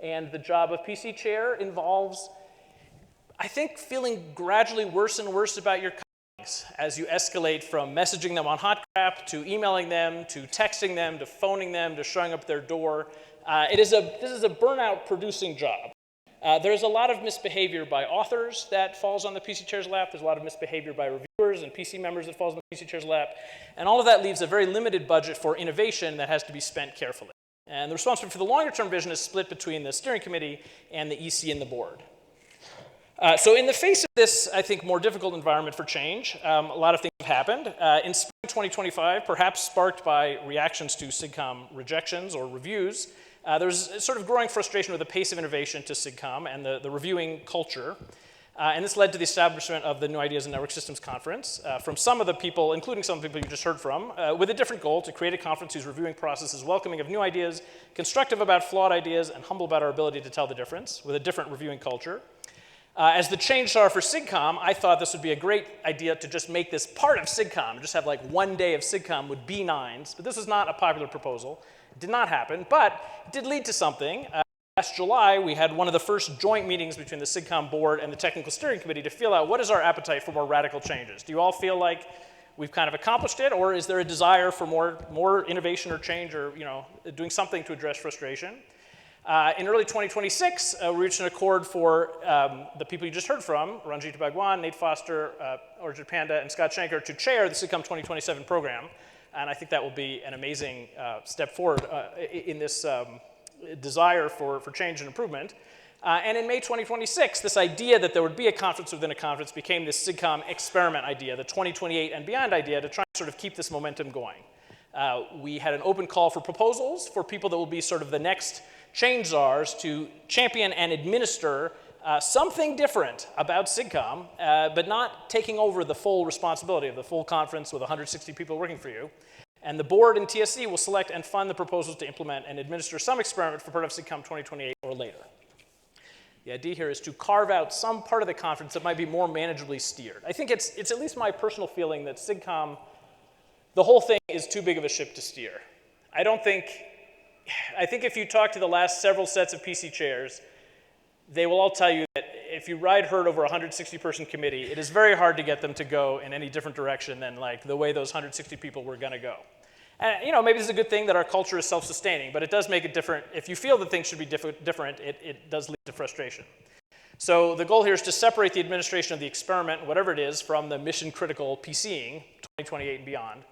And the job of PC chair involves, I think, feeling gradually worse and worse about your colleagues as you escalate from messaging them on HotCrap to emailing them to texting them to phoning them to showing up at their door. This is a burnout-producing job. There's a lot of misbehavior by authors that falls on the PC Chair's lap. There's a lot of misbehavior by reviewers and PC members that falls on the PC Chair's lap. And all of that leaves a very limited budget for innovation that has to be spent carefully. And the responsibility for the longer term vision is split between the steering committee and the EC and the board. So in the face of this, I think, more difficult environment for change, a lot of things have happened. In spring 2025, perhaps sparked by reactions to SIGCOMM rejections or reviews, there was sort of growing frustration with the pace of innovation to SIGCOMM and the reviewing culture. And this led to the establishment of the New Ideas in Network Systems Conference from some of the people, including some of the people you just heard from, with a different goal: to create a conference whose reviewing process is welcoming of new ideas, constructive about flawed ideas, and humble about our ability to tell the difference, with a different reviewing culture. As the change czar for SIGCOMM, I thought this would be a great idea to just make this part of SIGCOMM, just have like one day of SIGCOMM with B9s, but this was not a popular proposal. It did not happen, but it did lead to something. Last July, we had one of the first joint meetings between the SIGCOMM board and the technical steering committee to feel out what is our appetite for more radical changes. Do you all feel like we've kind of accomplished it, or is there a desire for more innovation or change, or doing something to address frustration? In early 2026, we reached an accord for the people you just heard from, Ranjit Bhagwan, Nate Foster, Arjun Panda, and Scott Shanker, to chair the SIGCOMM 2027 program. And I think that will be an amazing step forward in this desire for change and improvement. And in May 2026, this idea that there would be a conference within a conference became this SIGCOMM experiment idea, the 2028 and beyond idea, to try and sort of keep this momentum going. We had an open call for proposals for people that will be sort of the next change czars to champion and administer something different about SIGCOMM, but not taking over the full responsibility of the full conference with 160 people working for you. And the board and TSC will select and fund the proposals to implement and administer some experiment for part of SIGCOMM 2028 or later. The idea here is to carve out some part of the conference that might be more manageably steered. I think it's at least my personal feeling that SIGCOMM, the whole thing is too big of a ship to steer. I think if you talk to the last several sets of PC chairs, they will all tell you that if you ride herd over a 160-person committee, it is very hard to get them to go in any different direction than like the way those 160 people were going to go. And maybe this is a good thing that our culture is self-sustaining, but it does make it different. If you feel that things should be different, it does lead to frustration. So the goal here is to separate the administration of the experiment, whatever it is, from the mission-critical PCing, 2028 and beyond.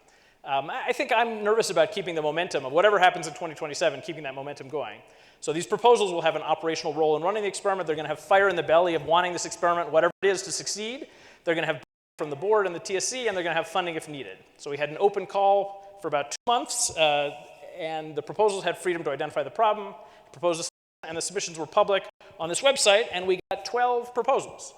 I think I'm nervous about keeping the momentum of whatever happens in 2027, keeping that momentum going. So these proposals will have an operational role in running the experiment. They're going to have fire in the belly of wanting this experiment, whatever it is, to succeed. They're going to have from the board and the TSC, and they're going to have funding if needed. So we had an open call for about 2 months, and the proposals had freedom to identify the problem, propose and the submissions were public on this website, and we got 12 proposals.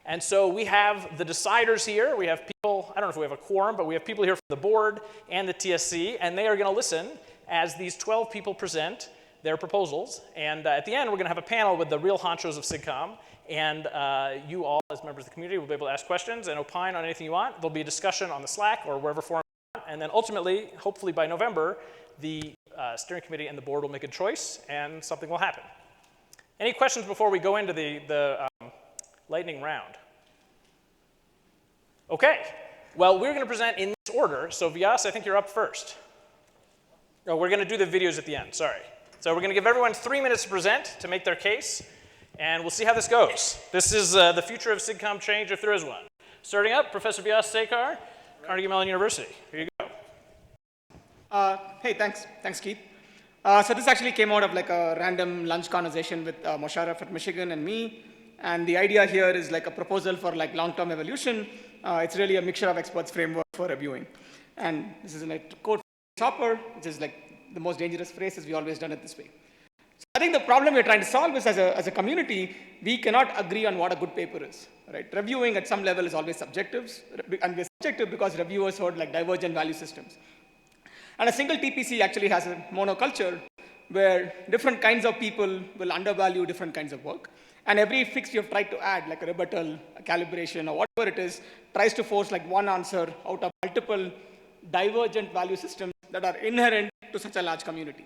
And so we have the deciders here. We have people, I don't know if we have a quorum, but we have people here from the board and the TSC, and they are going to listen as these 12 people present their proposals. And at the end, we're going to have a panel with the real honchos of SIGCOMM, and you all, as members of the community, will be able to ask questions and opine on anything you want. There'll be a discussion on the Slack or wherever forum you want. And then ultimately, hopefully by November, the steering committee and the board will make a choice, and something will happen. Any questions before we go into the lightning round? Okay, well, we're going to present in this order. So Vyas, I think you're up first. No, we're going to do the videos at the end, sorry. So we're going to give everyone 3 minutes to present, to make their case, and we'll see how this goes. This is the future of SIGCOMM change, if there is one. Starting up, Professor Vyas Sekar, Carnegie Mellon University. Here you go. Hey, thanks, Keith. So this actually came out of like a random lunch conversation with Mosharraf at Michigan and me. And the idea here is like a proposal for like long-term evolution. It's really a mixture of experts framework for reviewing. And this is a quote from Chopper, which is like the most dangerous phrase, is we always done it this way. So I think the problem we're trying to solve is as a community, we cannot agree on what a good paper is, right? Reviewing at some level is always subjective, and we're subjective because reviewers hold like divergent value systems. And a single TPC actually has a monoculture where different kinds of people will undervalue different kinds of work. And every fix you've tried to add, like a rebuttal, a calibration, or whatever it is, tries to force like one answer out of multiple divergent value systems that are inherent to such a large community.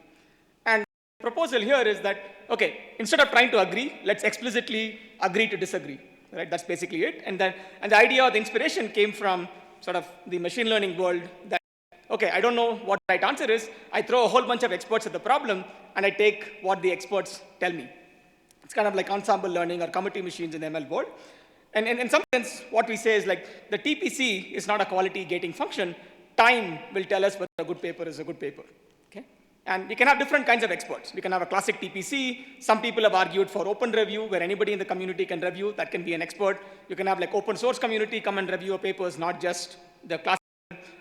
And the proposal here is that, okay, instead of trying to agree, let's explicitly agree to disagree, right? That's basically it. And the idea or the inspiration came from sort of the machine learning world that, okay, I don't know what the right answer is. I throw a whole bunch of experts at the problem, and I take what the experts tell me. It's kind of like ensemble learning or committee machines in the ML world. And in some sense, what we say is like the TPC is not a quality gating function. Time will tell us whether a good paper is a good paper. Okay? And we can have different kinds of experts. We can have a classic TPC. Some people have argued for open review, where anybody in the community can review. That can be an expert. You can have like open source community come and review your papers, not just the classic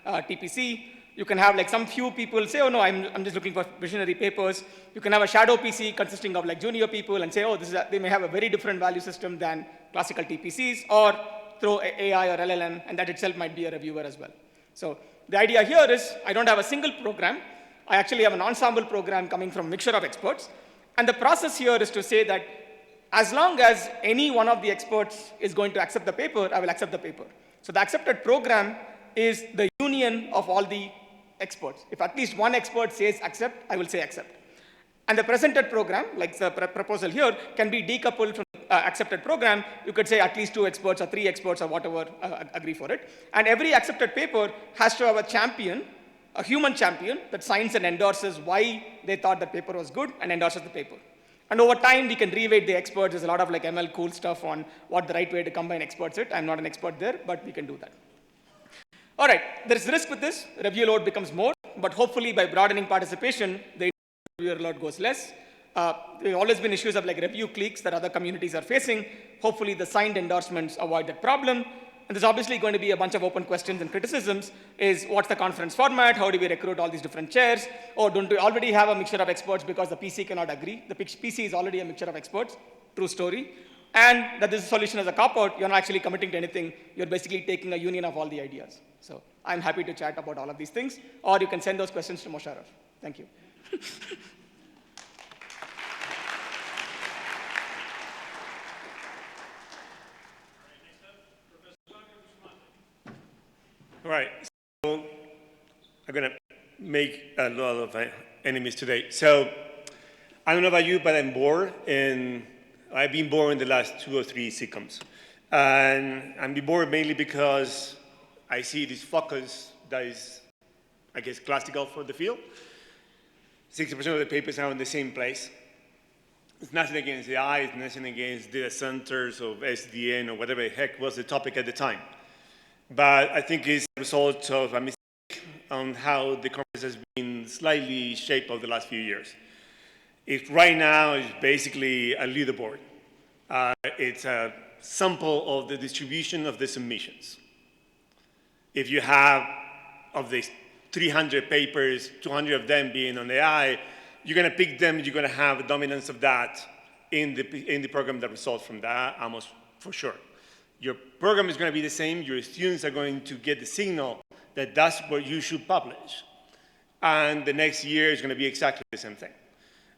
TPC. You can have like some few people say, oh no, I'm just looking for visionary papers. You can have a shadow PC consisting of like junior people and say, oh, they may have a very different value system than classical TPCs, or throw AI or LLM, and that itself might be a reviewer as well. So the idea here is I don't have a single program. I actually have an ensemble program coming from a mixture of experts. And the process here is to say that as long as any one of the experts is going to accept the paper, I will accept the paper. So the accepted program is the union of all the experts. If at least one expert says accept, I will say accept. And the presented program, like the proposal here, can be decoupled from the accepted program. You could say at least 2 experts or 3 experts or whatever agree for it. And every accepted paper has to have a champion, a human champion, that signs and endorses why they thought the paper was good and endorses the paper. And over time, we can reweight the experts. There's a lot of like ML cool stuff on what the right way to combine experts is. I'm not an expert there, but we can do that. All right, there's risk with this. Review load becomes more, but hopefully by broadening participation, the reviewer load goes less. There have always been issues of like review cliques that other communities are facing. Hopefully the signed endorsements avoid that problem. And there's obviously going to be a bunch of open questions and criticisms. Is what's the conference format? How do we recruit all these different chairs? Or don't we already have a mixture of experts because the PC cannot agree? The PC is already a mixture of experts. True story. And that this solution is a cop-out. You're not actually committing to anything. You're basically taking a union of all the ideas. So I'm happy to chat about all of these things. Or you can send those questions to Mosharraf. Thank you. All right, so I'm going to make a lot of enemies today. So I don't know about you, but I'm bored, and I've been bored in the last 2 or 3 SIGCOMMs. And I'm bored mainly because I see this focus that is, I guess, classical for the field. 60% of the papers are in the same place. It's nothing against AI, it's nothing against data centers or SDN or whatever the heck was the topic at the time. But I think it's a result of a mistake on how the conference has been slightly shaped over the last few years. It right now is basically a leaderboard. It's a sample of the distribution of the submissions. If you have, of these 300 papers, 200 of them being on AI, you're going to pick them, you're going to have a dominance of that in the program that results from that, almost for sure. Your program is going to be the same. Your students are going to get the signal that that's what you should publish. And the next year is going to be exactly the same thing.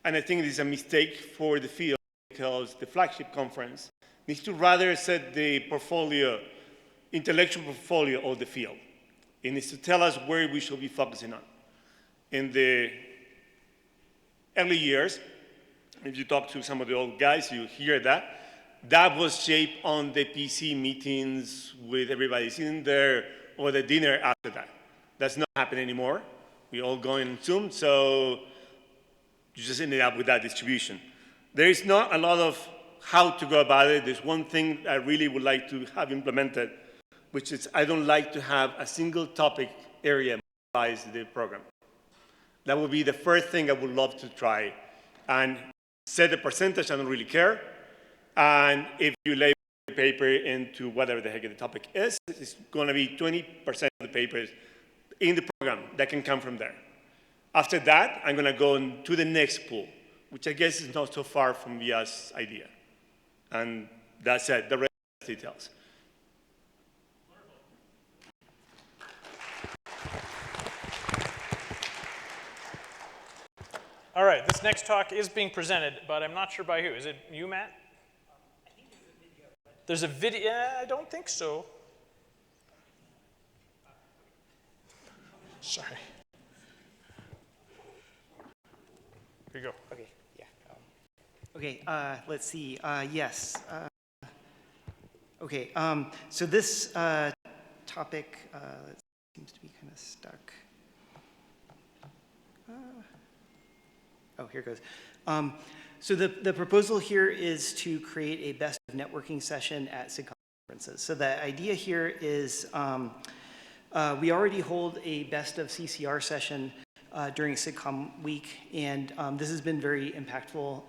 And I think this is a mistake for the field because the flagship conference needs to rather set the portfolio, intellectual portfolio of the field. It needs to tell us where we should be focusing on. In the early years, if you talk to some of the old guys, you hear that. That was shaped on the PC meetings with everybody sitting there or the dinner after that. That's not happening anymore. We all go in Zoom, so you just ended up with that distribution. There is not a lot of how to go about it. There's one thing I really would like to have implemented, which is I don't like to have a single topic area monopolize the program. That would be the first thing I would love to try. And set the percentage, I don't really care. And if you label the paper into whatever the heck the topic is, it's going to be 20% of the papers in the program that can come from there. After that, I'm going to go to the next pool, which I guess is not so far from Via's idea. And that's it, the rest of the details. All right, this next talk is being presented, but I'm not sure by who. Is it you, Matt? There's a video. Yeah, I don't think so. Sorry. Here you go. Okay, yeah. Okay, let's see. Yes. Okay, so this topic seems to be kind of stuck. Oh, here it goes. So the proposal here is to create a best of networking session at SIGCOMM conferences. So the idea here is we already hold a best of CCR session during SIGCOMM week, and this has been very impactful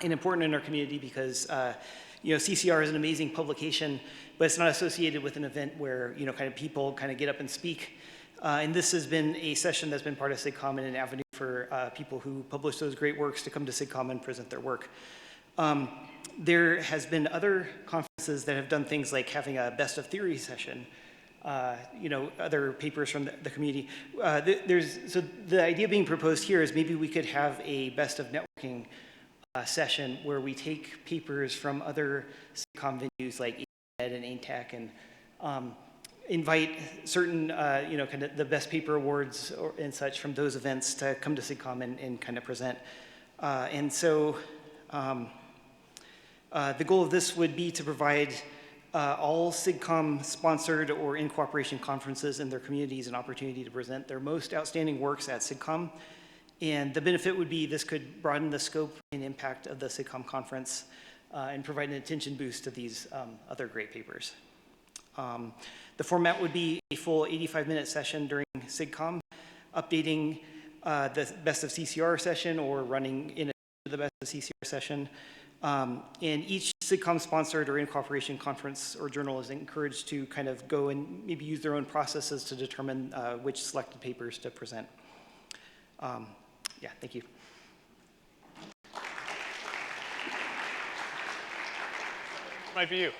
and important in our community because CCR is an amazing publication, but it's not associated with an event where kind of people kind of get up and speak. And this has been a session that's been part of SIGCOMM and an avenue for people who publish those great works to come to SIGCOMM and present their work. There has been other conferences that have done things like having a best of theory session, other papers from the community. So the idea being proposed here is maybe we could have a best of networking session where we take papers from other SIGCOMM venues like ED and AINTAC and invite certain, kind of the best paper awards and such from those events to come to SIGCOMM and kind of present. And so the goal of this would be to provide all SIGCOMM sponsored or in cooperation conferences in their communities an opportunity to present their most outstanding works at SIGCOMM. And the benefit would be this could broaden the scope and impact of the SIGCOMM conference and provide an attention boost to these other great papers. The format would be a full 85-minute session during SIGCOMM, updating the Best of CCR session or running in the Best of CCR session. And each SIGCOMM sponsored or in cooperation conference or journal is encouraged to kind of go and maybe use their own processes to determine which selected papers to present. Yeah, thank you. Might be you.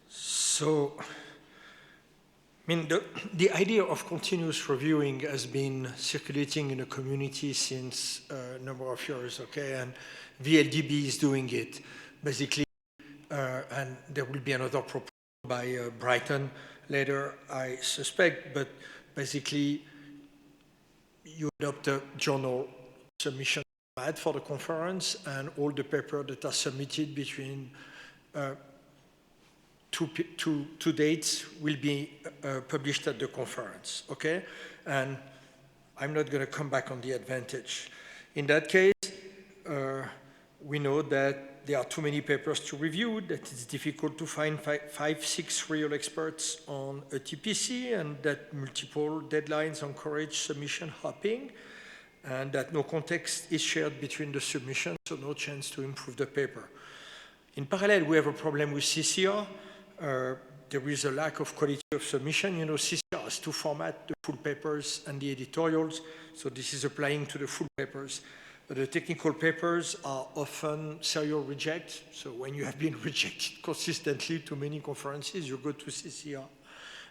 So, I mean, the idea of continuous reviewing has been circulating in the community since a number of years, okay? And VLDB is doing it, basically, and there will be another proposal by Brighton later, I suspect, but basically, you adopt a journal submission format for the conference, and all the papers that are submitted between two dates will be published at the conference, okay? And I'm not going to come back on the advantage. In that case, we know that there are too many papers to review, that it's difficult to find 5-6 real experts on a TPC, and that multiple deadlines encourage submission hopping, and that no context is shared between the submissions, so no chance to improve the paper. In parallel, we have a problem with CCR. There is a lack of quality of submission. CCR has to format the full papers and the editorials, so this is applying to the full papers. But the technical papers are often serial reject, so when you have been rejected consistently to many conferences, you go to CCR.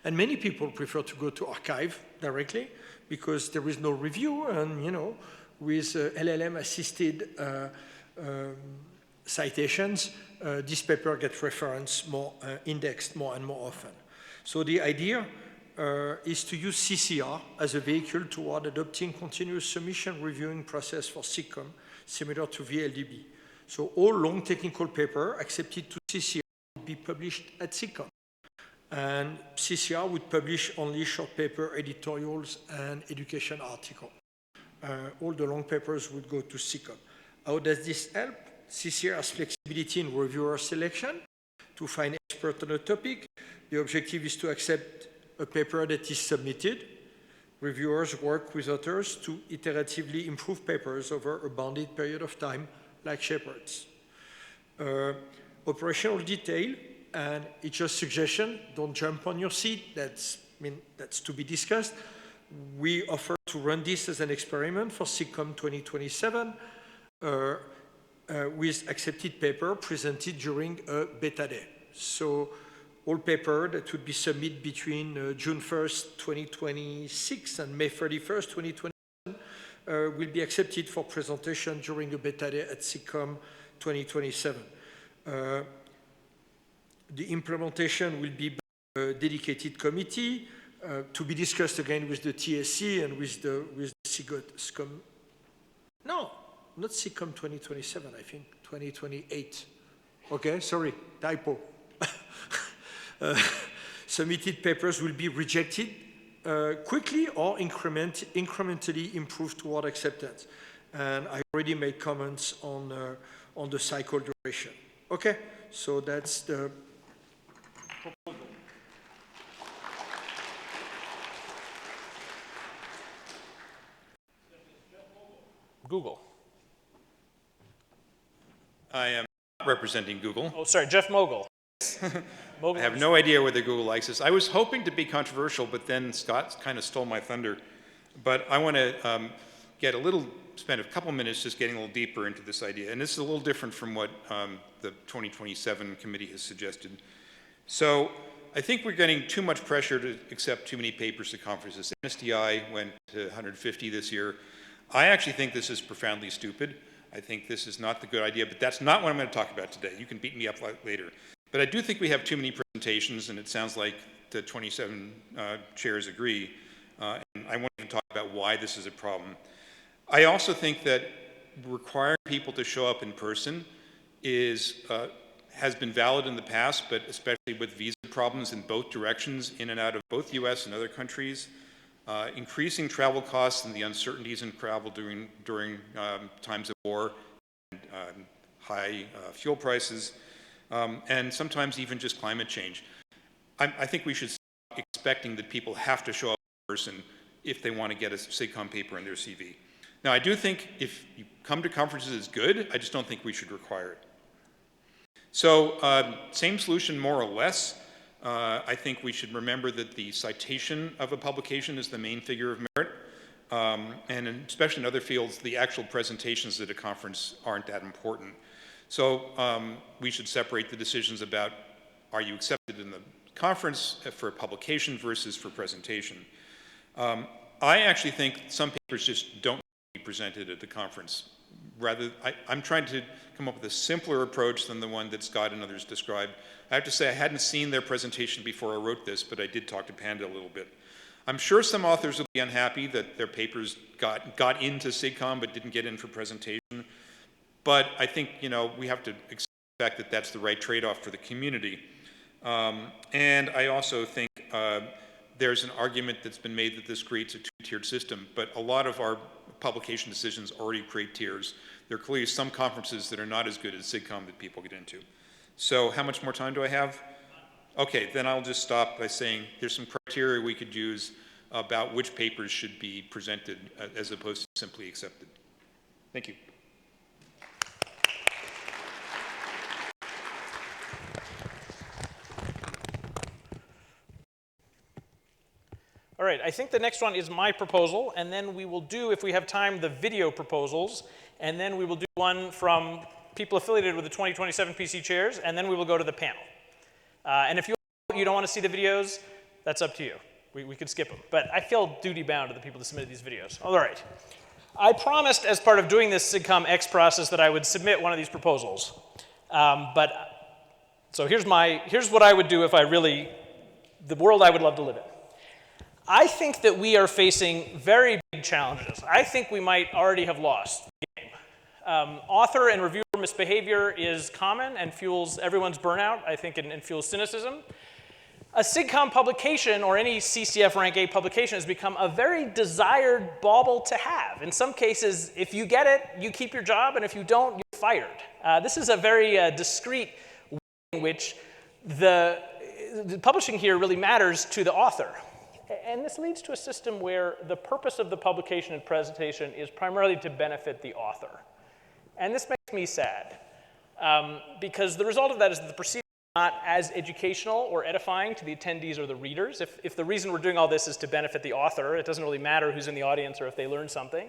And many people prefer to go to archive directly because there is no review, and with LLM-assisted citations, this paper gets referenced more, indexed more and more often. So the idea is to use CCR as a vehicle toward adopting continuous submission reviewing process for SIGCOMM, similar to VLDB. So all long technical paper accepted to CCR would be published at SIGCOMM. And CCR would publish only short paper editorials and education articles. All the long papers would go to SIGCOMM. How does this help? CCR has flexibility in reviewer selection to find experts on a topic. The objective is to accept a paper that is submitted. Reviewers work with authors to iteratively improve papers over a bounded period of time, like Shepard's. Operational detail, and it's just suggestion, don't jump on your seat, that's to be discussed. We offer to run this as an experiment for SIGCOMM 2027 with accepted paper presented during a beta day. So all paper that would be submitted between June 1st, 2026 and May 31st, 2027 will be accepted for presentation during a beta day at SIGCOMM 2027. The implementation will be by a dedicated committee to be discussed again with the TSC and with the SIGCOMM. No, not SIGCOMM 2027, I think 2028. Okay, sorry, typo. submitted papers will be rejected quickly or incrementally improved toward acceptance. And I already made comments on the cycle duration. Okay, so that's the proposal. Google. I am not representing Google. Oh, sorry, Jeff Mogul. I have no idea whether Google likes this. I was hoping to be controversial, but then Scott kind of stole my thunder. But I want to spend a couple minutes just getting a little deeper into this idea. And this is a little different from what the 2027 committee has suggested. So I think we're getting too much pressure to accept too many papers to conferences. NSDI went to 150 this year. I actually think this is profoundly stupid. I think this is not the good idea, but that's not what I'm going to talk about today. You can beat me up later. But I do think we have too many presentations, and it sounds like the 27 chairs agree. And I won't even talk about why this is a problem. I also think that requiring people to show up in person has been valid in the past, but especially with visa problems in both directions, in and out of both US and other countries. Increasing travel costs and the uncertainties in travel during times of war and high fuel prices, and sometimes even just climate change. I think we should stop expecting that people have to show up in person if they want to get a SIGCOMM paper in their CV. Now, I do think if you come to conferences is good, I just don't think we should require it. So, same solution more or less. I think we should remember that the citation of a publication is the main figure of merit. And especially in other fields, the actual presentations at a conference aren't that important. So we should separate the decisions about are you accepted in the conference for publication versus for presentation. I actually think some papers just don't be presented at the conference. Rather, I'm trying to come up with a simpler approach than the one that Scott and others described. I have to say I hadn't seen their presentation before I wrote this, but I did talk to Panda a little bit. I'm sure some authors will be unhappy that their papers got into SIGCOMM but didn't get in for presentation. But I think, we have to expect that that's the right trade-off for the community. And I also think there's an argument that's been made that this creates a two-tiered system, but a lot of our publication decisions already create tiers. There are clearly some conferences that are not as good as SIGCOMM that people get into. So how much more time do I have? Okay, then I'll just stop by saying there's some criteria we could use about which papers should be presented as opposed to simply accepted. Thank you. All right, I think the next one is my proposal, and then we will do, if we have time, the video proposals, and then we will do one from people affiliated with the 2027 PC chairs, and then we will go to the panel. And if you don't want to see the videos, that's up to you. We could skip them. But I feel duty-bound to the people that submitted these videos. All right. I promised as part of doing this SIGCOMM'26 process that I would submit one of these proposals. So here's what I would do if the world I would love to live in. I think that we are facing very big challenges. I think we might already have lost the game. Author and reviewer misbehavior is common and fuels everyone's burnout, I think, and fuels cynicism. A SIGCOMM publication or any CCF rank A publication has become a very desired bauble to have. In some cases, if you get it, you keep your job, and if you don't, you're fired. This is a very discrete way in which the publishing here really matters to the author. And this leads to a system where the purpose of the publication and presentation is primarily to benefit the author. And this makes me sad, because the result of that is that the proceeding is not as educational or edifying to the attendees or the readers. If the reason we're doing all this is to benefit the author, it doesn't really matter who's in the audience or if they learn something.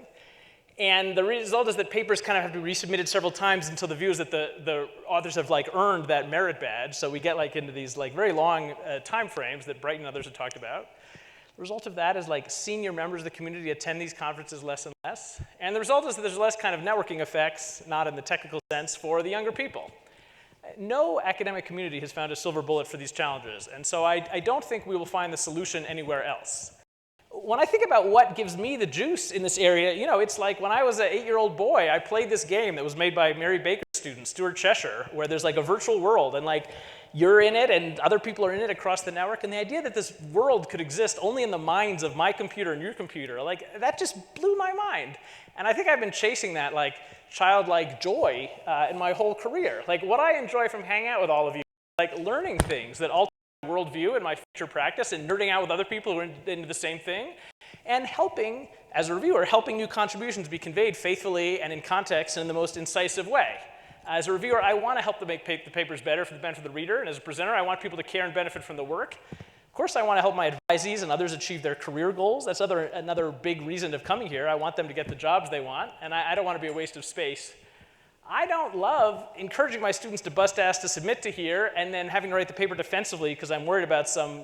And the result is that papers kind of have to be resubmitted several times until the view is that the authors have earned that merit badge. So we get into these very long time frames that Bright and others have talked about. The result of that is senior members of the community attend these conferences less and less. And the result is that there's less kind of networking effects, not in the technical sense, for the younger people. No academic community has found a silver bullet for these challenges. And so I don't think we will find the solution anywhere else. When I think about what gives me the juice in this area, it's like when I was an 8-year-old boy, I played this game that was made by Mary Baker's student, Stuart Cheshire, where there's a virtual world. And you're in it and other people are in it across the network. And the idea that this world could exist only in the minds of my computer and your computer, like that just blew my mind. And I think I've been chasing that like childlike joy in my whole career. Like what I enjoy from hanging out with all of you, like learning things that alter my worldview and my future practice and nerding out with other people who are into the same thing, and helping, as a reviewer, helping new contributions be conveyed faithfully and in context and in the most incisive way. As a reviewer, I want to help to make the papers better for the benefit of the reader, and as a presenter, I want people to care and benefit from the work. Of course, I want to help my advisees and others achieve their career goals. That's another big reason of coming here. I want them to get the jobs they want, and I don't want to be a waste of space. I don't love encouraging my students to bust ass to submit to here and then having to write the paper defensively because I'm worried about some,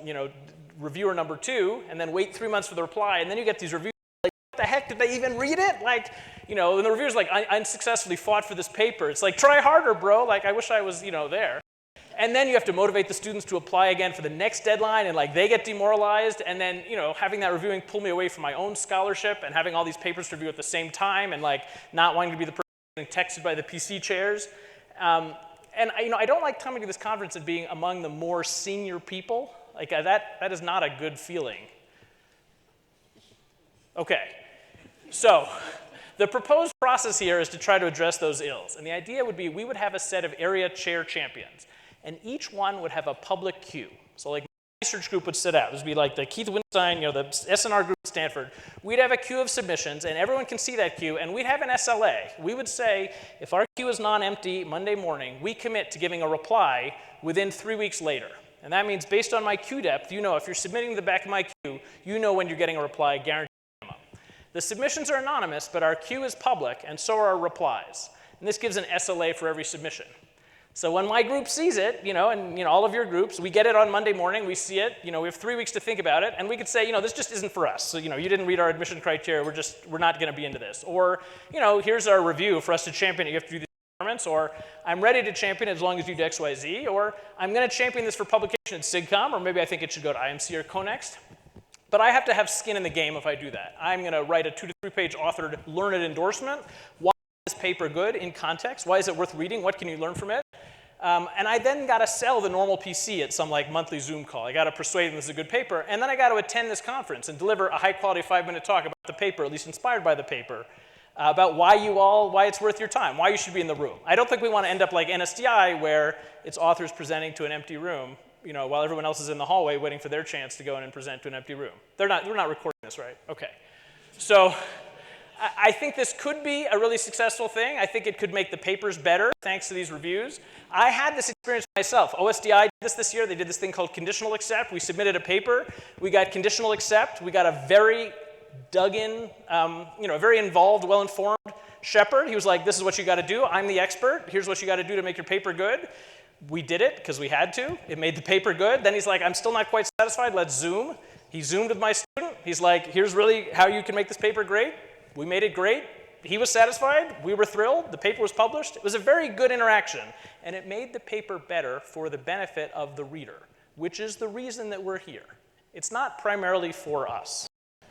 reviewer number 2, and then wait 3 months for the reply, and then you get these reviews like, what the heck, did they even read it? Like, and the reviewer's like, I unsuccessfully fought for this paper. It's like, try harder, bro. Like, I wish I was, there. And then you have to motivate the students to apply again for the next deadline, and like they get demoralized, and then, having that reviewing pull me away from my own scholarship and having all these papers to review at the same time and like not wanting to be the person getting texted by the PC chairs. And I don't like coming to this conference and being among the more senior people. Like that is not a good feeling. Okay, so the proposed process here is to try to address those ills. And the idea would be we would have a set of area chair champions, and each one would have a public queue. So like my research group would sit out. This would be like the Keith Winstein, the SNR group at Stanford. We'd have a queue of submissions, and everyone can see that queue, and we'd have an SLA. We would say, if our queue is non-empty Monday morning, we commit to giving a reply within 3 weeks later. And that means based on my queue depth, if you're submitting to the back of my queue, you know when you're getting a reply, guaranteed. The submissions are anonymous, but our queue is public, and so are our replies. And this gives an SLA for every submission. So when my group sees it, and all of your groups, we get it on Monday morning, we see it, we have 3 weeks to think about it, and we could say, this just isn't for us. So, you didn't read our admission criteria, we're not gonna be into this. Or, here's our review for us to champion it, you have to do these requirements, or I'm ready to champion it as long as you do X, Y, Z, or I'm gonna champion this for publication at SIGCOMM', or maybe I think it should go to IMC or CONEXT. But I have to have skin in the game if I do that. I'm going to write a 2 to 3 page authored learned endorsement. Why is this paper good in context? Why is it worth reading? What can you learn from it? And I then got to sell the normal PC at some like monthly Zoom call. I got to persuade them this is a good paper. And then I got to attend this conference and deliver a high quality 5-minute talk about the paper, at least inspired by the paper, about why it's worth your time, why you should be in the room. I don't think we want to end up like NSDI where it's authors presenting to an empty room, while everyone else is in the hallway waiting for their chance to go in and present to an empty room. We're not recording this, right? Okay. So I think this could be a really successful thing. I think it could make the papers better thanks to these reviews. I had this experience myself. OSDI did this year. They did this thing called conditional accept. We submitted a paper. We got conditional accept. We got a very dug in, very involved, well-informed shepherd. He was like, this is what you got to do. I'm the expert. Here's what you got to do to make your paper good. We did it because we had to. It made the paper good. Then he's like, I'm still not quite satisfied. Let's Zoom. He Zoomed with my student. He's like, here's really how you can make this paper great. We made it great. He was satisfied. We were thrilled. The paper was published. It was a very good interaction. And it made the paper better for the benefit of the reader, which is the reason that we're here. It's not primarily for us.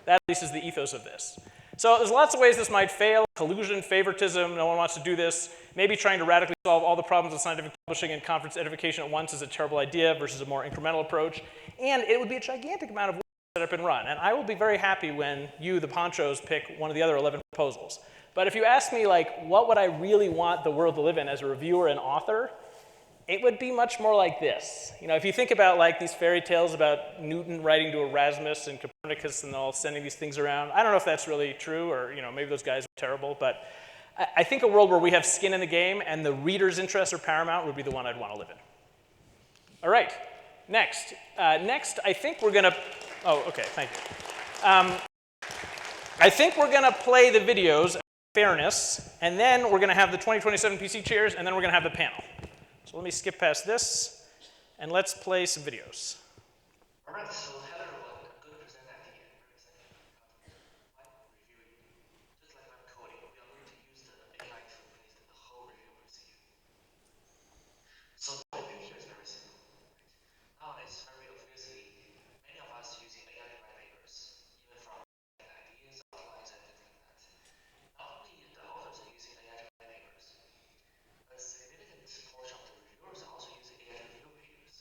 That at least is the ethos of this. So there's lots of ways this might fail. Collusion, favoritism, no one wants to do this. Maybe trying to radically solve all the problems of scientific publishing and conference edification at once is a terrible idea versus a more incremental approach. And it would be a gigantic amount of work to set up and run. And I will be very happy when you, the ponchos, pick one of the other 11 proposals. But if you ask me, like, what would I really want the world to live in as a reviewer and author, it would be much more like this. If you think about like these fairy tales about Newton writing to Erasmus and Copernicus and all sending these things around, I don't know if that's really true or maybe those guys are terrible, but I think a world where we have skin in the game and the reader's interests are paramount would be the one I'd want to live in. All right, next. Next, I think we're going to, okay, thank you. I think we're going to play the videos of fairness, and then we're going to have the 2027 PC chairs, and then we're going to have the panel. So let me skip past this, and let's play some videos. All right, so hello everyone. I'm going to present an idea. Very excited about reviewing. Just like I'm coding, we are going to use the AI to replace the whole review procedure. So the review here is very simple. Nowadays, very obviously, many of us using AI to write papers, even from ideas, outlines, and things like that. Not only the authors are using AI to write papers, a significant portion of the reviewers are also using AI to review papers.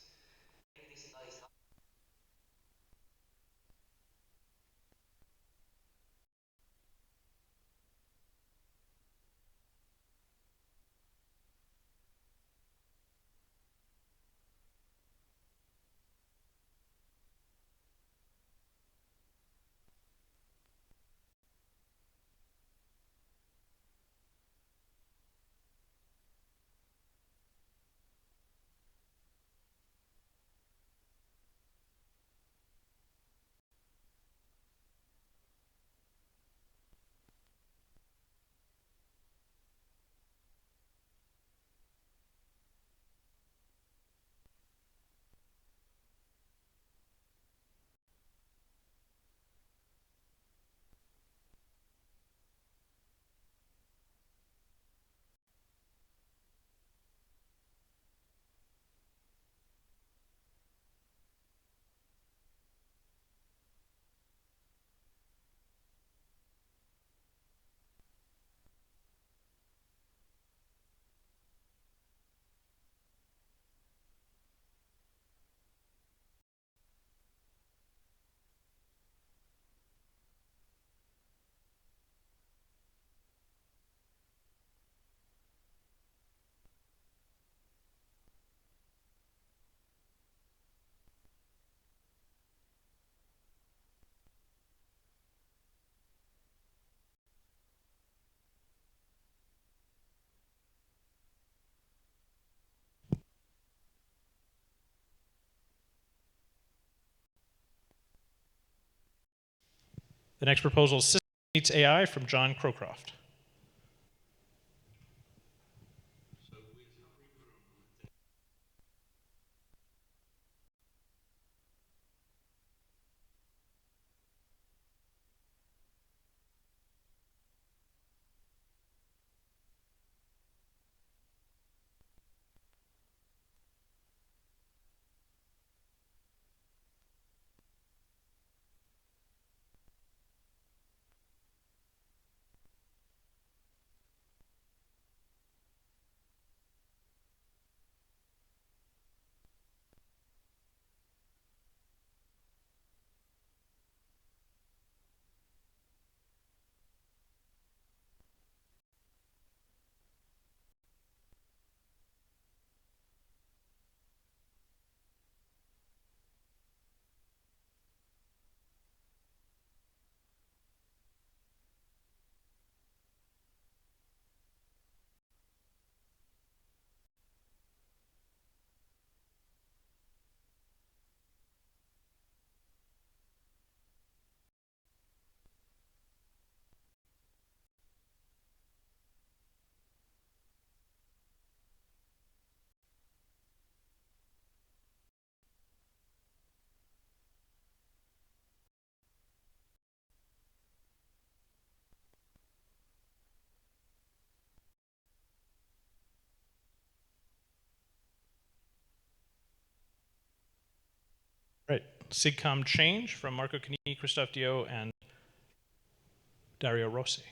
The next proposal is System Meets AI from John Crowcroft. Right. SIGCOMM Change from Marco Canini, Christophe Dio, and Dario Rossi.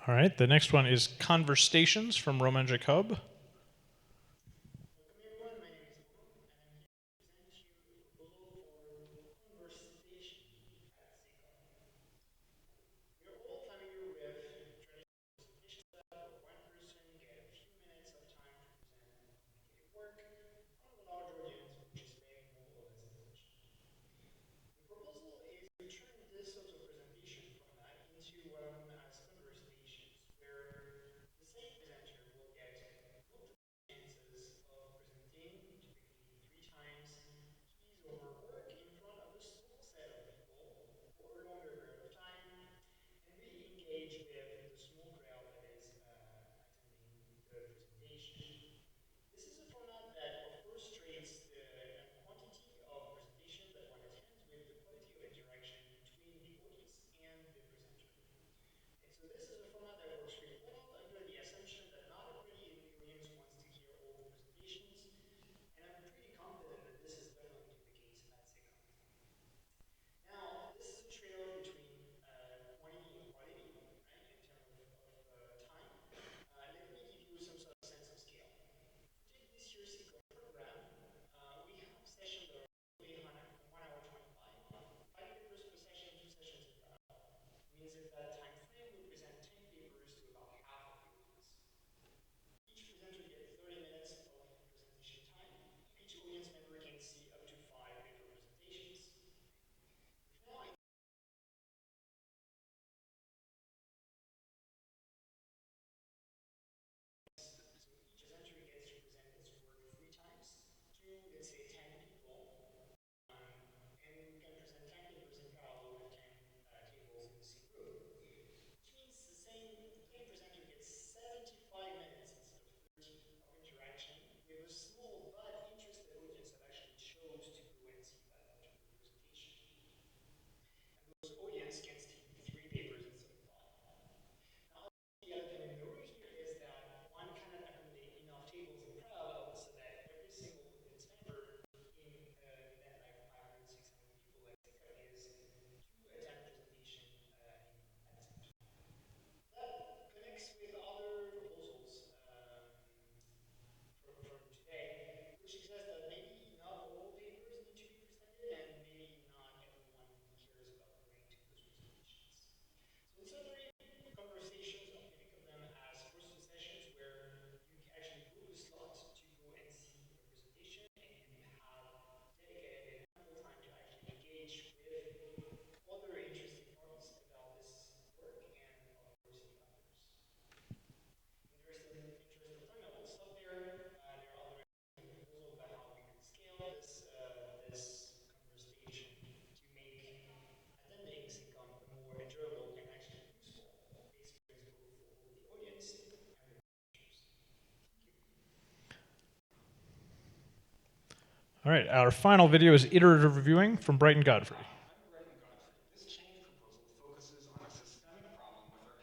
All right, the next one is Conversations from Romain Jacob. Welcome everyone, my name is Bruno, and I'm here to present you a proposal for conversation at SIGCOMM. We are all familiar with traditional presentation setup where one person gets a few minutes of time to present complicated work in front of a large audience which expect more or less attention. The proposal is to turn this sort of presentation format into what are known as conversations, where the same presenter will get multiple chances of presenting, typically 3 times his or her work in front of a small set of people for a longer period of time, and really engage with the small crowd that is attending the presentation. This is a format that, of course, trades the quantity of presentation that one attends with the quality of interaction between the audience and the presenter. And so this is a format that works really well under the assumption that not everybody in the audience wants to hear all the presentations, and I'm pretty confident that this is definitely the case at SIGCOMM. Now, this is a trade-off between quantity and quality, right, in terms of time. Let me give you some sort of sense of scale. To take this year's SIGCOMM program, we have sessions that are roughly 1 hour 25, 5 papers per session, 2 sessions in parallel. It means if that time frame, we present 10 papers to about half of the audience. Each presenter gets 30 minutes of presentation time. Each audience member can see up to 5 paper presentations. If now I So each presenter gets to present its work 3 times to, let's say, 10 people, and we can present 10 papers in parallel with 10 tables in the same room. Which means the same presenter gets 75 minutes instead of 30 of interaction with a small but interested audience that actually chose to go and see that particular presentation. And those audience can see 3 papers instead of 5. Now, the elephant in the room here is that one cannot accommodate enough tables in parallel so that every single audience member in an event like 500, 600 people like SIGCOMM is to attend presentation at the same time. That connects with other proposals from today, which suggest that maybe not all papers need to be presented and maybe not everyone really cares about going to those presentations. So in summary, conversations, I'm going to think of them as first 2 sessions where you actually book a slot to go and see a presentation and you have dedicated and ample time to actually engage with other interested parties about this work and, of course, the authors. Interest of time, I will stop there. There are other proposals about how we could scale this conversation to make attending SIGCOMM a more enjoyable and actually useful experience both for all the audience and the teachers. Thank you. All right, our final video is Iterative Reviewing from Brighton Godfrey. I'm Brighton Godfrey. This change proposal focuses on a systemic problem with our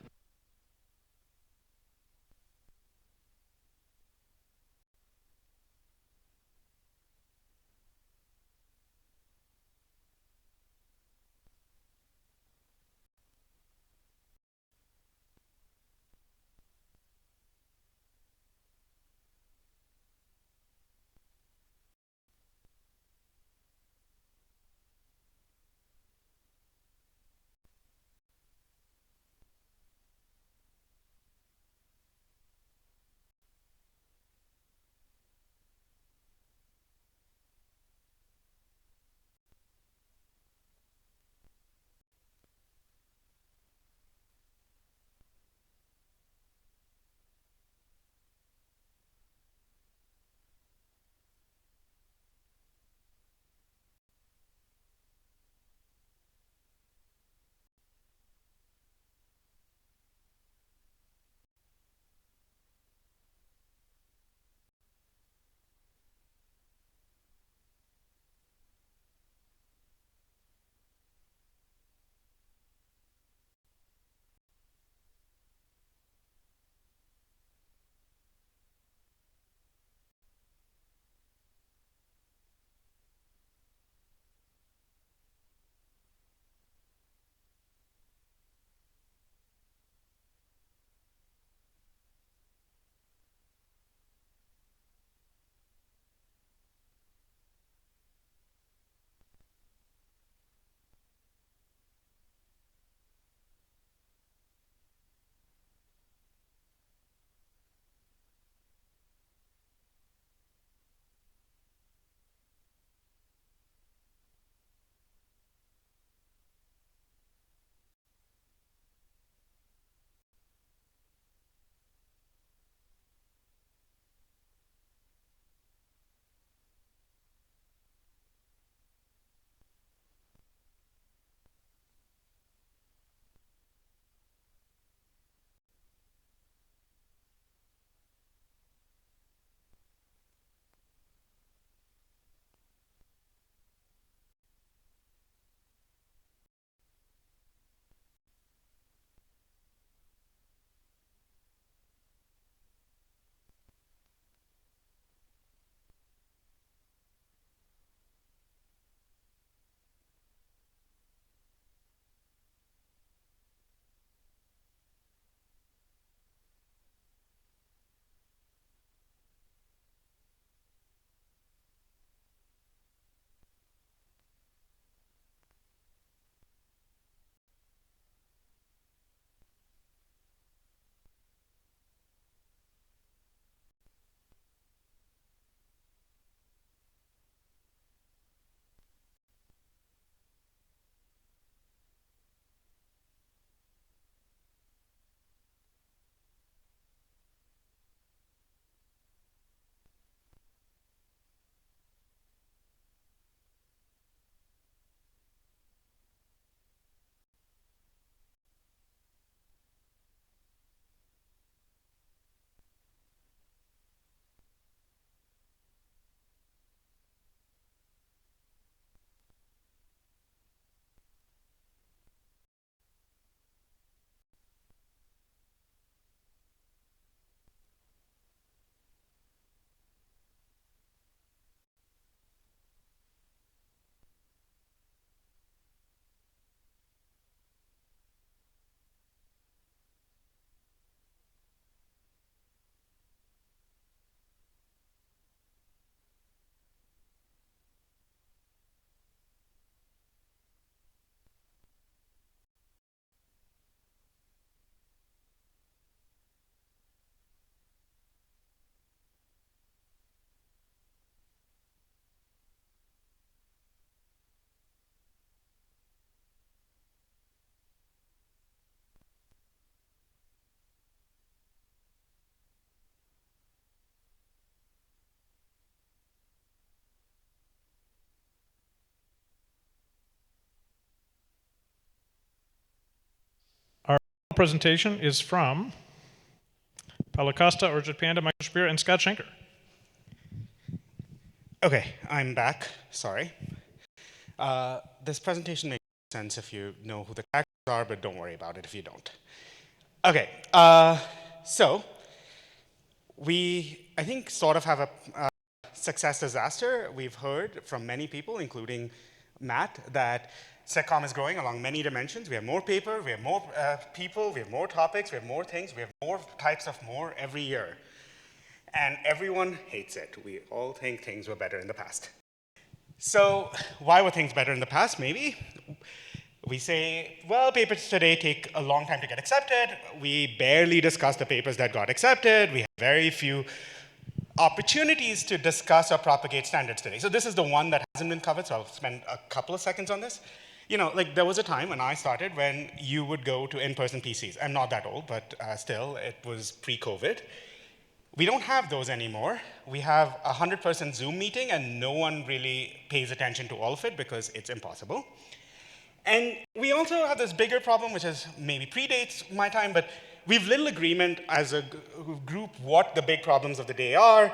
presentation is from Paulo Costa, Orchid Panda, Michael Shapiro, and Scott Schenker. Okay, I'm back. Sorry. This presentation makes sense if you know who the characters are, but don't worry about it if you don't. Okay, so we, I think, sort of have a success disaster. We've heard from many people, including Matt, that SIGCOMM is growing along many dimensions. We have more paper, we have more people, we have more topics, we have more things, we have more types of more every year. And everyone hates it. We all think things were better in the past. So why were things better in the past? Maybe we say, well, papers today take a long time to get accepted. We barely discuss the papers that got accepted. We have very few opportunities to discuss or propagate standards today. So this is the one that hasn't been covered, so I'll spend a couple of seconds on this. You know, like there was a time when I started when you would go to in-person PCs. I'm not that old, but still, it was pre-COVID. We don't have those anymore. We have a 100-person Zoom meeting, and no one really pays attention to all of it because it's impossible. And we also have this bigger problem, which is maybe predates my time, but we have little agreement as a group what the big problems of the day are.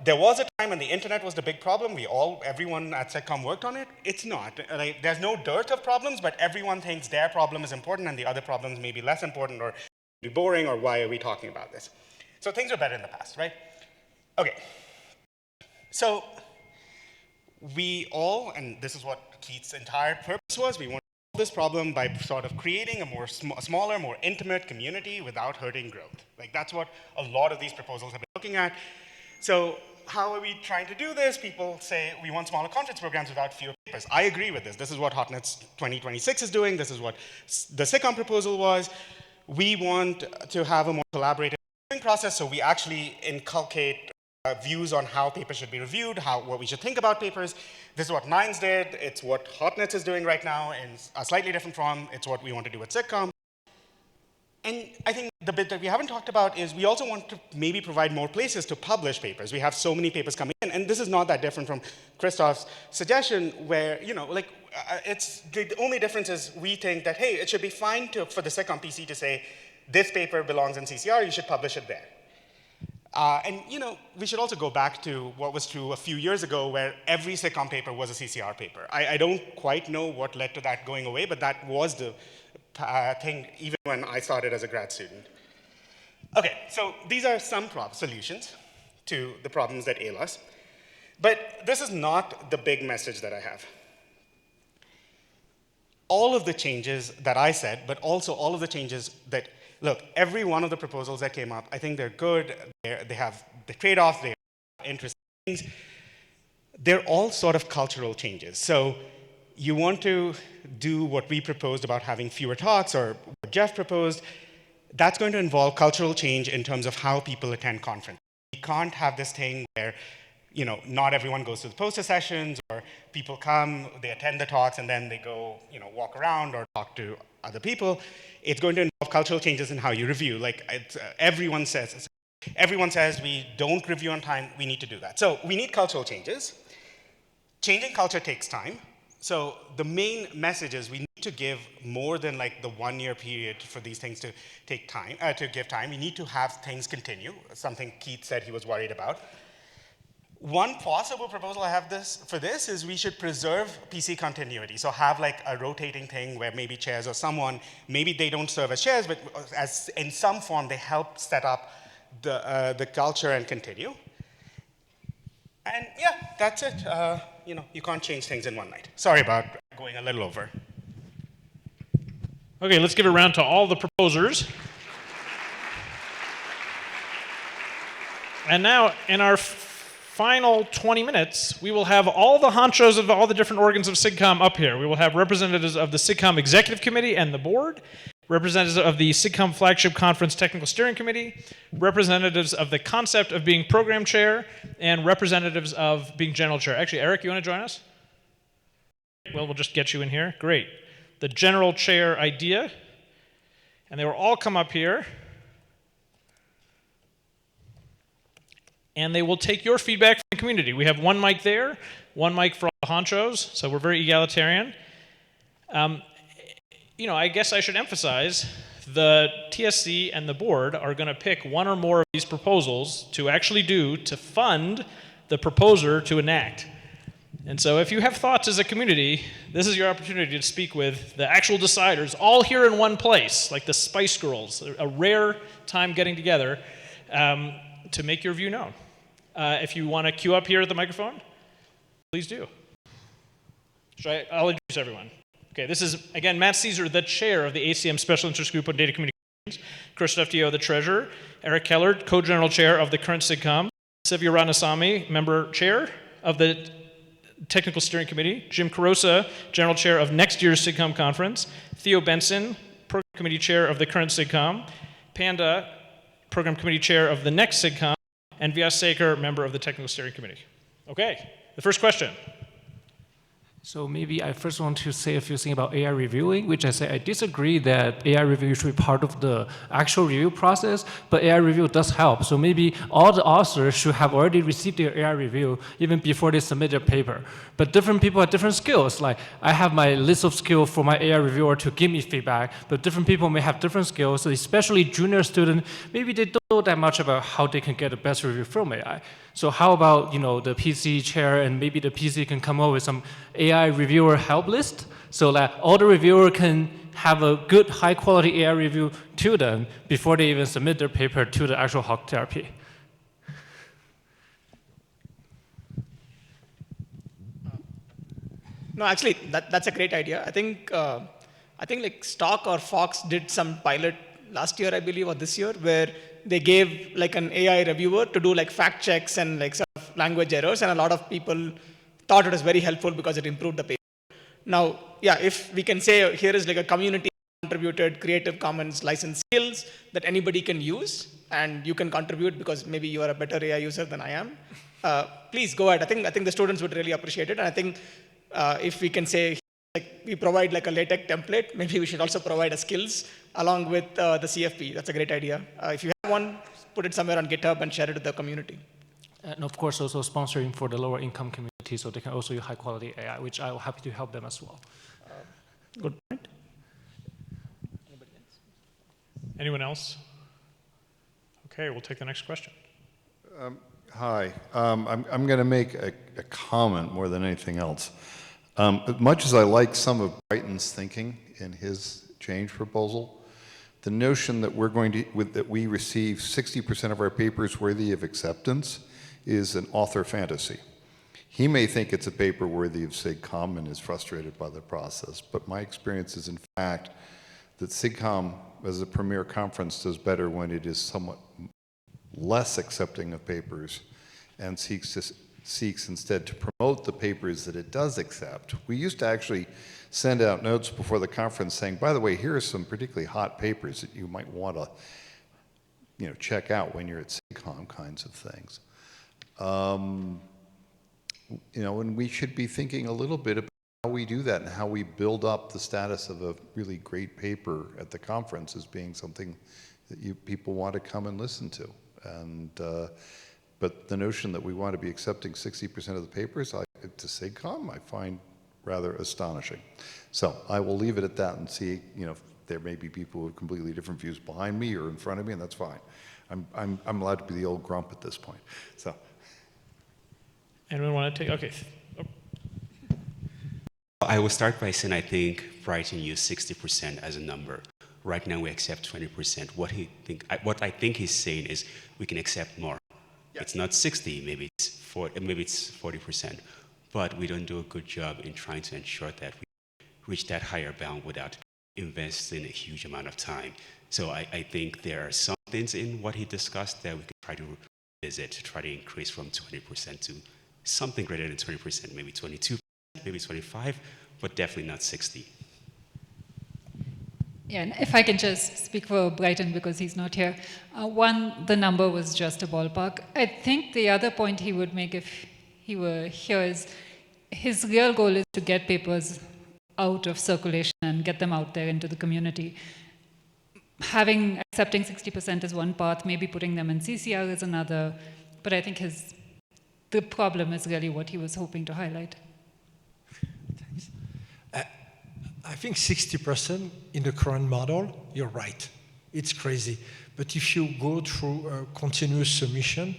There was a time when the internet was the big problem. Everyone at SIGCOMM worked on it. It's not. Like, there's no dearth of problems, but everyone thinks their problem is important and the other problems may be less important or be boring, or why are we talking about this? So things were better in the past, right? Okay. So we all, and this is what Keith's entire purpose was, we want to solve this problem by sort of creating a more smaller, more intimate community without hurting growth. Like, that's what a lot of these proposals have been looking at. So how are we trying to do this? People say we want smaller conference programs without fewer papers. I agree with this. This is what HotNets 2026 is doing. This is what the SIGCOMM proposal was. We want to have a more collaborative process, so we actually inculcate views on how papers should be reviewed, what we should think about papers. This is what Nines did. It's what HotNets is doing right now in a slightly different form. It's what we want to do at SIGCOMM. And I think the bit that we haven't talked about is we also want to maybe provide more places to publish papers. We have so many papers coming in, and this is not that different from Christoph's suggestion where, you know, like, it's the only difference is we think that, hey, it should be fine for the SIGCOMM PC to say, this paper belongs in CCR, you should publish it there. And, you know, we should also go back to what was true a few years ago where every SIGCOMM paper was a CCR paper. I don't quite know what led to that going away, but that was the thing even when I started as a grad student. Okay, so these are some solutions to the problems that ail us. But this is not the big message that I have. All of the changes that I said, but also all of the changes that, look, every one of the proposals that came up, I think they're good. They have the trade-offs, they have interesting things. They're all sort of cultural changes. So you want to do what we proposed about having fewer talks, or what Jeff proposed, that's going to involve cultural change in terms of how people attend conferences. We can't have this thing where, you know, not everyone goes to the poster sessions, or people come, they attend the talks, and then they go, you know, walk around or talk to other people. It's going to involve cultural changes in how you review. Like, everyone says we don't review on time, we need to do that. So we need cultural changes. Changing culture takes time. So the main message is we need to give more than like the 1-year period for these things to take time, to give time. We need to have things continue, something Keith said he was worried about. One possible proposal I have for this is we should preserve PC continuity. So have like a rotating thing where maybe chairs or someone, maybe they don't serve as chairs, but as in some form they help set up the culture and continue. And yeah, that's it. You know, you can't change things in one night. Sorry about going a little over. Okay, let's give a round to all the proposers. And now, in our final 20 minutes, we will have all the honchos of all the different organs of SIGCOMM up here. We will have representatives of the SIGCOMM Executive Committee and the board, representatives of the SIGCOMM Flagship Conference Technical Steering Committee, representatives of the concept of being program chair, and representatives of being general chair. Actually, Eric, you want to join us? Well, we'll just get you in here. Great. The general chair idea. And they will all come up here. And they will take your feedback from the community. We have one mic there, one mic for all the honchos, so we're very egalitarian. You know, I guess I should emphasize the TSC and the board are going to pick one or more of these proposals to actually do to fund the proposer to enact. And so if you have thoughts as a community, this is your opportunity to speak with the actual deciders, all here in one place, like the Spice Girls, a rare time getting together to make your view known. If you want to queue up here at the microphone, please do. I'll introduce everyone. Okay, this is, again, Matt Caesar, the chair of the ACM Special Interest Group on Data Communications, Kirsten FTO, the treasurer, Eric Keller, co-general chair of the current SIGCOMM, Sivya Ranasamy, member chair of the Technical Steering Committee, Jim Carosa, general chair of next year's SIGCOMM conference, Theo Benson, program committee chair of the current SIGCOMM, Panda, program committee chair of the next SIGCOMM, and Vyas Sekar, member of the Technical Steering Committee. Okay, the first question. So maybe I first want to say a few things about AI reviewing, which I say I disagree that AI review should be part of the actual review process, but AI review does help. So maybe all the authors should have already received their AI review even before they submit their paper. But different people have different skills. Like I have my list of skills for my AI reviewer to give me feedback, but different people may have different skills, so especially junior students, maybe they don't know that much about how they can get the best review from AI. So how about, the PC chair and maybe the PC can come up with some AI reviewer help list so that all the reviewer can have a good high quality AI review to them before they even submit their paper to the actual Hawk therapy. No, actually, that's a great idea. I think like Stock or Fox did some pilot last year, I believe, or this year, where they gave like an AI reviewer to do like fact checks and like sort of language errors, and a lot of people thought it was very helpful because it improved the paper. Now, yeah, if we can say here is like a community contributed Creative Commons license skills that anybody can use, and you can contribute because maybe you are a better AI user than I am, please go ahead. I think the students would really appreciate it, and I think if we can say like we provide like a LaTeX template, maybe we should also provide a skills along with the CFP. That's a great idea. If you have one, put it somewhere on GitHub and share it with the community. And of course, also sponsoring for the lower income community so they can also use high quality AI, which I will happy to help them as well. Good point. Anyone else? Okay, we'll take the next question. Hi, I'm going to make a comment more than anything else. As much as I like some of Brighton's thinking in his change proposal, the notion that that we receive 60% of our papers worthy of acceptance is an author fantasy. He may think it's a paper worthy of SIGCOMM and is frustrated by the process, but my experience is in fact that SIGCOMM as a premier conference does better when it is somewhat less accepting of papers and seeks instead to promote the papers that it does accept. We used to actually send out notes before the conference saying, by the way, here are some particularly hot papers that you might want to check out when you're at SIGCOMM kinds of things. And we should be thinking a little bit about how we do that and how we build up the status of a really great paper at the conference as being something that people want to come and listen to. And but the notion that we want to be accepting 60% of the papers to SIGCOMM, I find rather astonishing. So I will leave it at that and see, if there may be people with completely different views behind me or in front of me, and that's fine. I'm allowed to be the old grump at this point. So. Anyone want to take? Okay. Oh. I will start by saying I think Brighton used 60% as a number. Right now we accept 20%. What I think he's saying is we can accept more. Yeah. It's not 60, maybe it's 40%. But we don't do a good job in trying to ensure that we reach that higher bound without investing a huge amount of time. So I think there are some things in what he discussed that we could try to revisit to try to increase from 20% to something greater than 20%, maybe 22%, maybe 25%, but definitely not 60%. Yeah, and if I can just speak for Brighton because he's not here. One, the number was just a ballpark. I think the other point he would make if he were here is his real goal is to get papers out of circulation and get them out there into the community. Accepting 60% is one path, maybe putting them in CCR is another, but I think the problem is really what he was hoping to highlight. I think 60% in the current model, you're right. It's crazy. But if you go through a continuous submission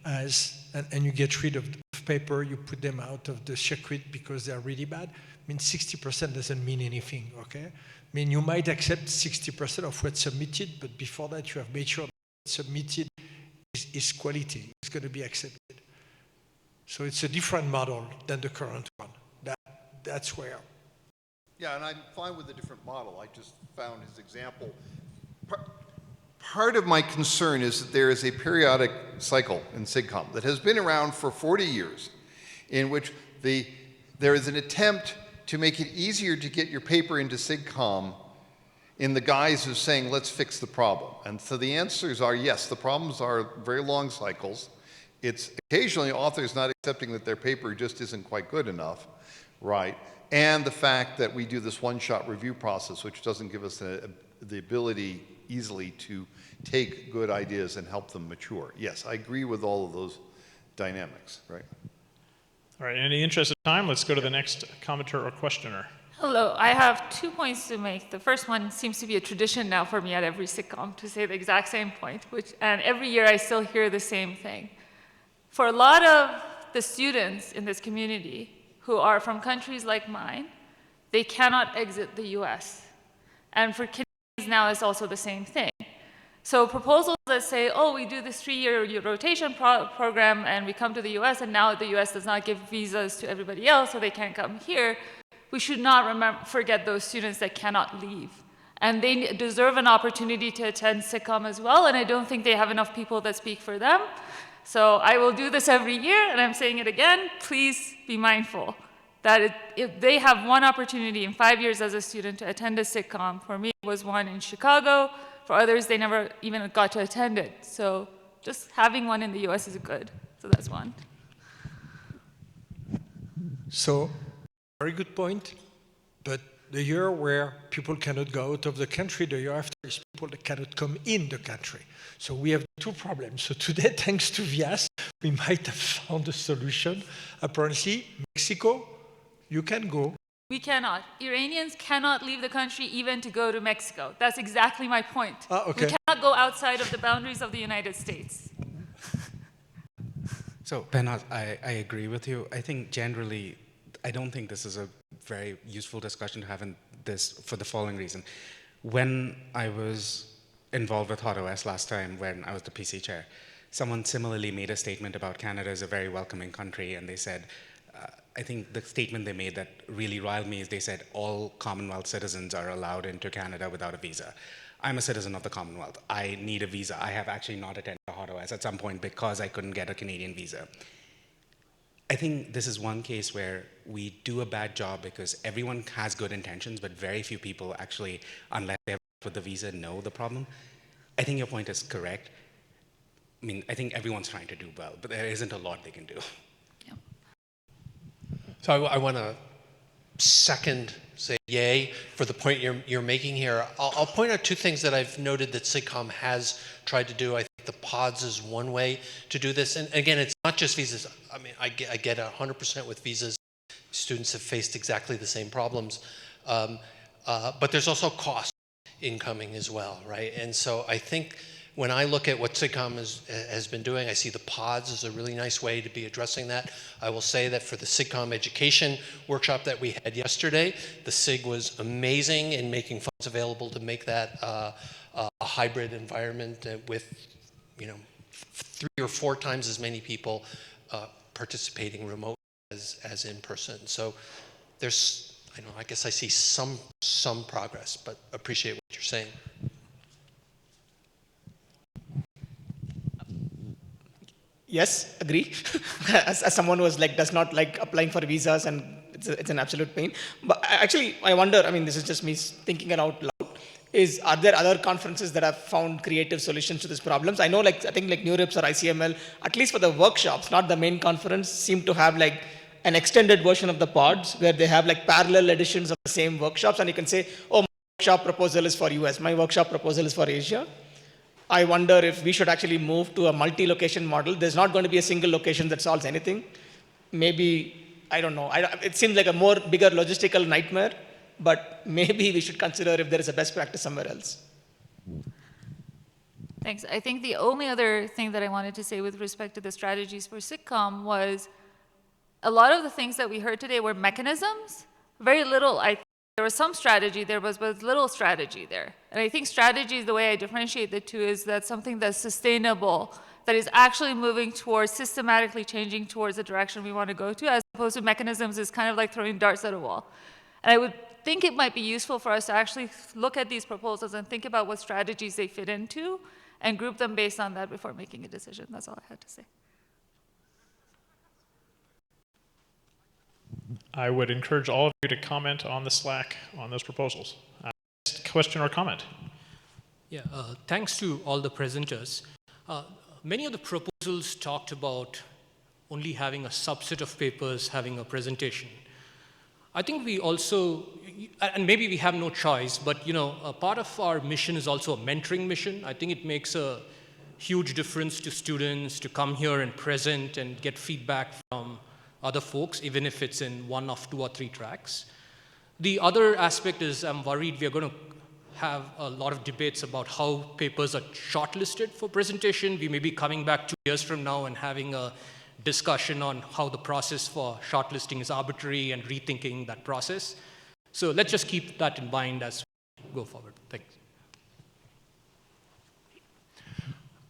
and you get rid of paper, you put them out of the circuit because they're really bad, I mean, 60% doesn't mean anything, okay? I mean, you might accept 60% of what's submitted, but before that, you have made sure that what's submitted is quality. It's going to be accepted. So it's a different model than the current one. That's where. Yeah, and I'm fine with a different model. I just found his example. Part of my concern is that there is a periodic cycle in SIGCOMM that has been around for 40 years, in which there is an attempt to make it easier to get your paper into SIGCOMM in the guise of saying, let's fix the problem. And so the answers are yes, the problems are very long cycles. It's occasionally authors not accepting that their paper just isn't quite good enough, right? And the fact that we do this one-shot review process, which doesn't give us the ability easily to take good ideas and help them mature. Yes, I agree with all of those dynamics, right? All right, in the interest of time, let's go to the next commenter or questioner. Hello, I have 2 points to make. The first one seems to be a tradition now for me at every SIGCOMM to say the exact same point, and every year I still hear the same thing. For a lot of the students in this community who are from countries like mine, they cannot exit the US. And for Canadians now, it's also the same thing. So proposals that say, oh, we do this 3-year rotation program and we come to the US and now the US does not give visas to everybody else so they can't come here, we should not forget those students that cannot leave. And they deserve an opportunity to attend SIGCOMM as well, and I don't think they have enough people that speak for them. So I will do this every year, and I'm saying it again, please be mindful that if they have one opportunity in 5 years as a student to attend a SIGCOMM, for me it was one in Chicago, for others they never even got to attend it. So just having one in the US is good, so that's one. So, very good point, but the year where people cannot go out of the country, the year after is people that cannot come in the country. So we have 2 problems. So today, thanks to VIAS, we might have found a solution. Apparently, Mexico, you can go. We cannot. Iranians cannot leave the country even to go to Mexico. That's exactly my point. Okay. We cannot go outside of the boundaries of the United States. So, Benaz, I agree with you. I think generally, I don't think this is a very useful discussion to have in this for the following reason. When I was involved with HotOS last time, when I was the PC chair, someone similarly made a statement about Canada as a very welcoming country, and they said, I think the statement they made that really riled me is they said all Commonwealth citizens are allowed into Canada without a visa. I'm a citizen of the Commonwealth. I need a visa. I have actually not attended HotOS at some point because I couldn't get a Canadian visa. I think this is one case where we do a bad job because everyone has good intentions, but very few people actually, unless they're with the visa, know the problem. I think your point is correct. I mean, I think everyone's trying to do well, but there isn't a lot they can do. So I want to second, say yay for the point you're making here. I'll point out 2 things that I've noted that SIGCOMM has tried to do. I think the pods is one way to do this. And again, it's not just visas. I mean, I get 100% with visas. Students have faced exactly the same problems. But there's also cost incoming as well, right? And so I think when I look at what SIGCOMM has been doing, I see the pods as a really nice way to be addressing that. I will say that for the SIGCOMM education workshop that we had yesterday, the SIG was amazing in making funds available to make that a hybrid environment with, 3 or 4 times as many people participating remote as in person. So there's, I guess I see some progress, but appreciate what you're saying. Yes, agree. as someone who is does not like applying for visas, and it's an absolute pain. But actually, I wonder. I mean, this is just me thinking it out loud. Are there other conferences that have found creative solutions to these problems? I know, I think NeurIPS or ICML, at least for the workshops, not the main conference, seem to have an extended version of the pods where they have parallel editions of the same workshops, and you can say, oh, my workshop proposal is for US, my workshop proposal is for Asia. I wonder if we should actually move to a multi-location model. There's not going to be a single location that solves anything. Maybe, I don't know. It seems like a bigger logistical nightmare. but maybe we should consider if there is a best practice somewhere else. Thanks. I think the only other thing that I wanted to say with respect to the strategies for SIGCOMM was a lot of the things that we heard today were mechanisms. Very little, there was some strategy, there was but little strategy there. And I think strategy, the way I differentiate the two, is that something that's sustainable, that is actually moving towards, systematically changing towards the direction we want to go to, as opposed to mechanisms is kind of like throwing darts at a wall. And I would think it might be useful for us to actually look at these proposals and think about what strategies they fit into and group them based on that before making a decision. That's all I had to say. I would encourage all of you to comment on the Slack on those proposals. Question or comment? Yeah, thanks to all the presenters. Many of the proposals talked about only having a subset of papers having a presentation. I think we also, and maybe we have no choice, but a part of our mission is also a mentoring mission. I think it makes a huge difference to students to come here and present and get feedback from other folks, even if it's in 1 of 2 or 3 tracks. The other aspect is I'm worried we're going to have a lot of debates about how papers are shortlisted for presentation. We may be coming back 2 years from now and having a discussion on how the process for shortlisting is arbitrary and rethinking that process. So let's just keep that in mind as we go forward. Thanks.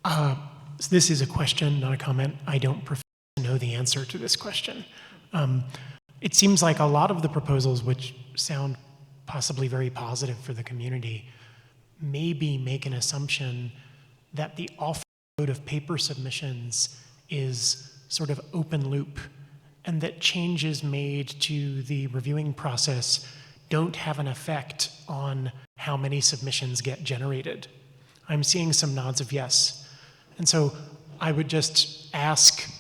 So this is a question, not a comment. I don't profess to know the answer to this question. It seems like a lot of the proposals, which sound possibly very positive for the community, maybe make an assumption that the offload of paper submissions is sort of open loop, and that changes made to the reviewing process don't have an effect on how many submissions get generated. I'm seeing some nods of yes. And so I would just ask,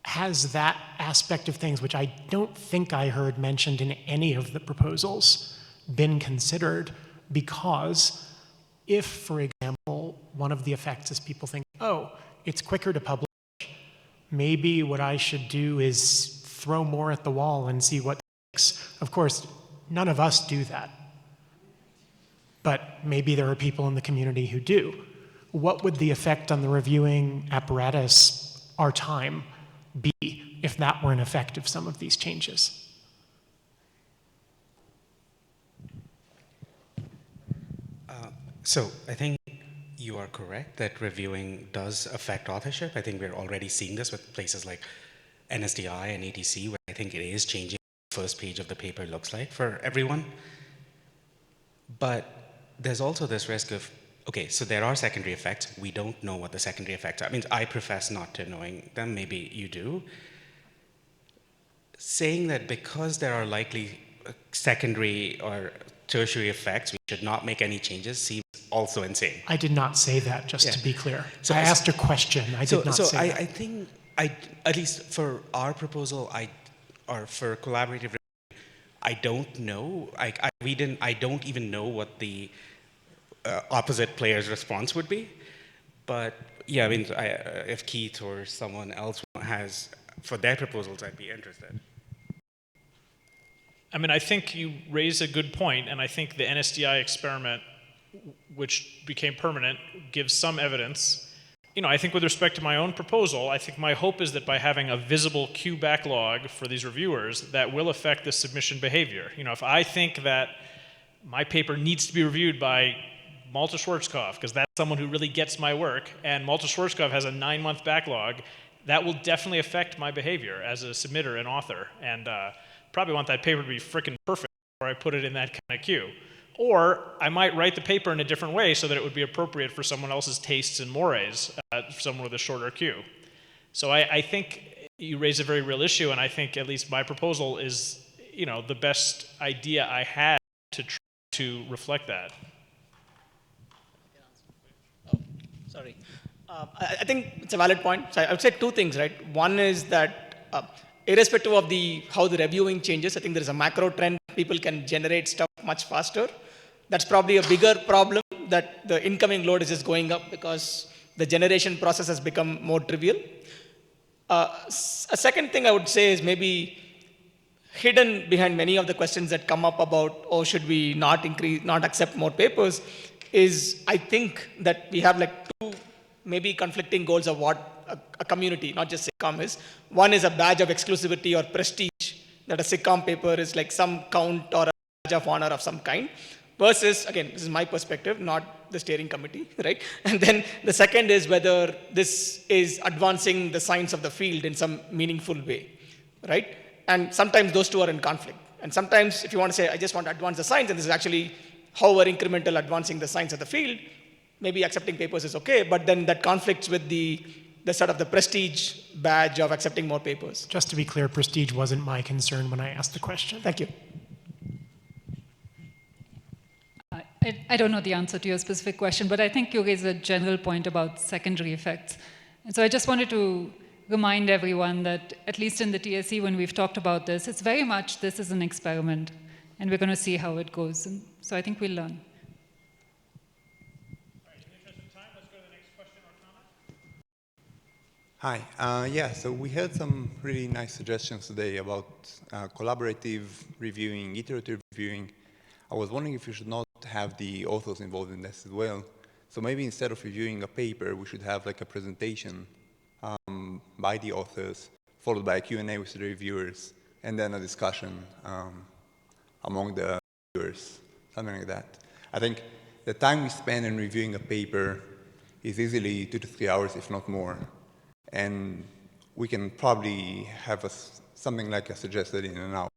has that aspect of things, which I don't think I heard mentioned in any of the proposals, been considered? Because if, for example, one of the effects is people think, oh, it's quicker to publish, maybe what I should do is throw more at the wall and see what sticks. Of course, none of us do that. But maybe there are people in the community who do. What would the effect on the reviewing apparatus, our time, be if that were an effect of some of these changes? So I think you are correct that reviewing does affect authorship. I think we're already seeing this with places like NSDI and ATC, where I think it is changing what the first page of the paper looks like for everyone. But there's also this risk of, okay, so there are secondary effects. We don't know what the secondary effects are. I mean, I profess not to knowing them. Maybe you do. Saying that because there are likely secondary or tertiary effects, we should not make any changes seems also insane. I did not say that, just to be clear. So I asked a question. I did not say that. I think, at least for our proposal, or for collaborative, I don't know. I don't even know what the opposite player's response would be. But yeah, I mean, if Keith or someone else has, for their proposals, I'd be interested. I mean, I think you raise a good point, and I think the NSDI experiment, which became permanent, gives some evidence. I think with respect to my own proposal, I think my hope is that by having a visible queue backlog for these reviewers, that will affect the submission behavior. If I think that my paper needs to be reviewed by Malte Schwarzkopf, because that's someone who really gets my work, and Malte Schwarzkopf has a 9-month backlog, that will definitely affect my behavior as a submitter and author. And probably want that paper to be frickin' perfect before I put it in that kind of queue. Or I might write the paper in a different way so that it would be appropriate for someone else's tastes and mores, someone with a shorter queue. So I think you raise a very real issue, and I think at least my proposal is, the best idea I had to try to reflect that. Sorry. I think it's a valid point. So I would say 2 things, right? One is that irrespective of how the reviewing changes, I think there is a macro trend. People can generate stuff much faster. That's probably a bigger problem, that the incoming load is just going up because the generation process has become more trivial. A second thing I would say is maybe hidden behind many of the questions that come up about, oh, should we not accept more papers, is I think that we have like two maybe conflicting goals of what a community, not just SIGCOMM is. One is a badge of exclusivity or prestige, that a SIGCOMM paper is like some count or a badge of honor of some kind, versus, again, this is my perspective, not the steering committee, right? And then the second is whether this is advancing the science of the field in some meaningful way, right? And sometimes those two are in conflict. And sometimes if you want to say, I just want to advance the science, and this is actually however incremental advancing the science of the field, maybe accepting papers is okay, but then that conflicts with the sort of the prestige badge of accepting more papers. Just to be clear, prestige wasn't my concern when I asked the question. Thank you. I don't know the answer to your specific question, but I think you raised a general point about secondary effects. And so I just wanted to remind everyone that, at least in the TSE, when we've talked about this, it's very much this is an experiment, and we're going to see how it goes. And so I think we'll learn. Hi. Yeah, so we heard some really nice suggestions today about collaborative reviewing, iterative reviewing. I was wondering if you should not have the authors involved in this as well. So maybe instead of reviewing a paper, we should have like a presentation by the authors, followed by a Q&A with the reviewers, and then a discussion among the reviewers, something like that. I think the time we spend in reviewing a paper is easily 2 to 3 hours, if not more. And we can probably have something like I suggested in an hour.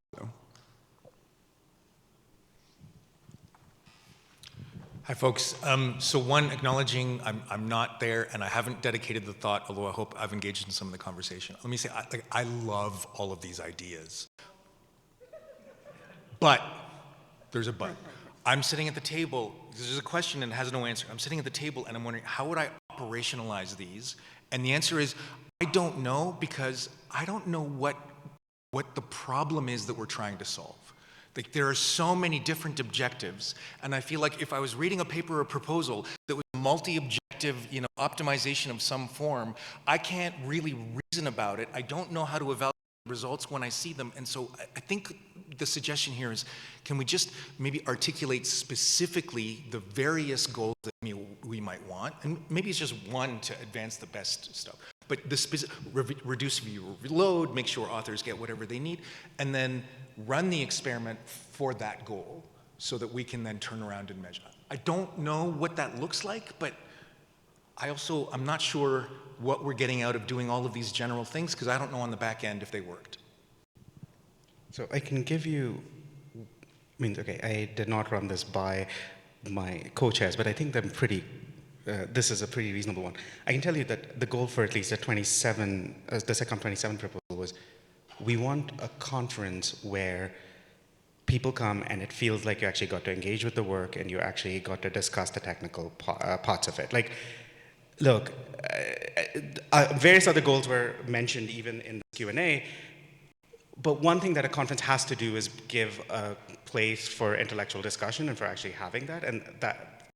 Hi, folks. So one, acknowledging I'm not there and I haven't dedicated the thought, although I hope I've engaged in some of the conversation. Let me say, I love all of these ideas. But, there's a but. I'm sitting at the table, there's a question and it has no answer. I'm sitting at the table and I'm wondering, how would I operationalize these? And the answer is, I don't know, because I don't know what the problem is that we're trying to solve. Like, there are so many different objectives, and I feel like if I was reading a paper or proposal that was multi-objective, optimization of some form, I can't really reason about it. I don't know how to evaluate results when I see them, and so I think the suggestion here is, can we just maybe articulate specifically the various goals that we might want, and maybe it's just one to advance the best stuff, but the reduce viewer load, make sure authors get whatever they need, and then run the experiment for that goal so that we can then turn around and measure. I don't know what that looks like, but I'm not sure what we're getting out of doing all of these general things, because I don't know on the back end if they worked. So I can give you, okay, I did not run this by my co-chairs, but I think they're pretty, this is a pretty reasonable one. I can tell you that the goal for at least the SIGCOMM' 27 proposal was, we want a conference where people come and it feels like you actually got to engage with the work and you actually got to discuss the technical parts of it. Like, look, various other goals were mentioned even in the Q&A, but one thing that a conference has to do is give a place for intellectual discussion and for actually having that, and that,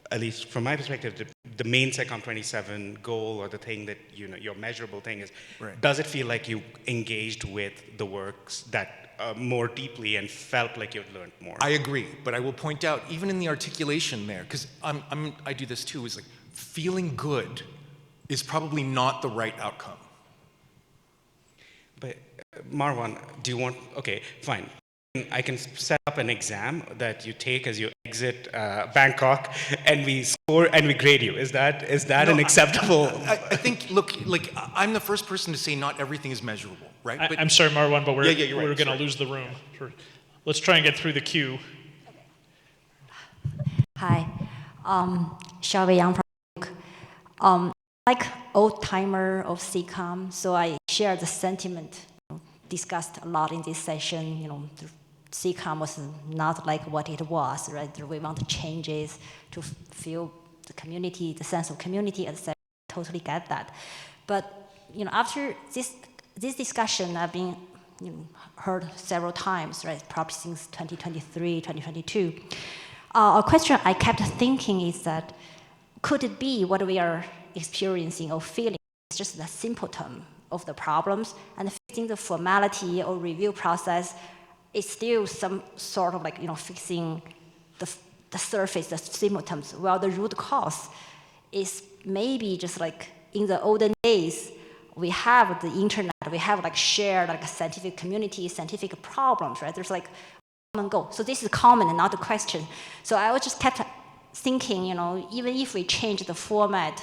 at least from my perspective, the main SIGCOMM' 27 goal, or the thing that, your measurable thing is, right, does it feel like you engaged with the works that more deeply and felt like you've learned more? I agree, but I will point out, even in the articulation there, because I do this too, is like, feeling good is probably not the right outcome. But Marwan, do you want, okay, fine. I can set up an exam that you take as you exit Bangkok, and we score and we grade you. Is that an acceptable? I think, look, like, I'm the first person to say not everything is measurable, right? I'm sorry, Marwan, but we're right, going to lose the room. Let's try and get through the queue. Hi, Xiaowei Yang from like old timer of SIGCOMM, so I share the sentiment discussed a lot in this session. SIGCOMM was not like what it was, right? We want changes to feel the community, the sense of community, etc. Totally get that. But after this discussion, I've been heard several times, right? Probably since 2023, 2022. A question I kept thinking is that, could it be what we are experiencing or feeling is just the symptom of the problems, and fixing the formality or review process is still some sort of like, fixing the surface, the symptoms, while the root cause is maybe just like in the olden days, we have the internet, we have like shared like a scientific community, scientific problems, right? There's like common goal. So this is common and not a question. So I was just kept thinking, even if we change the format,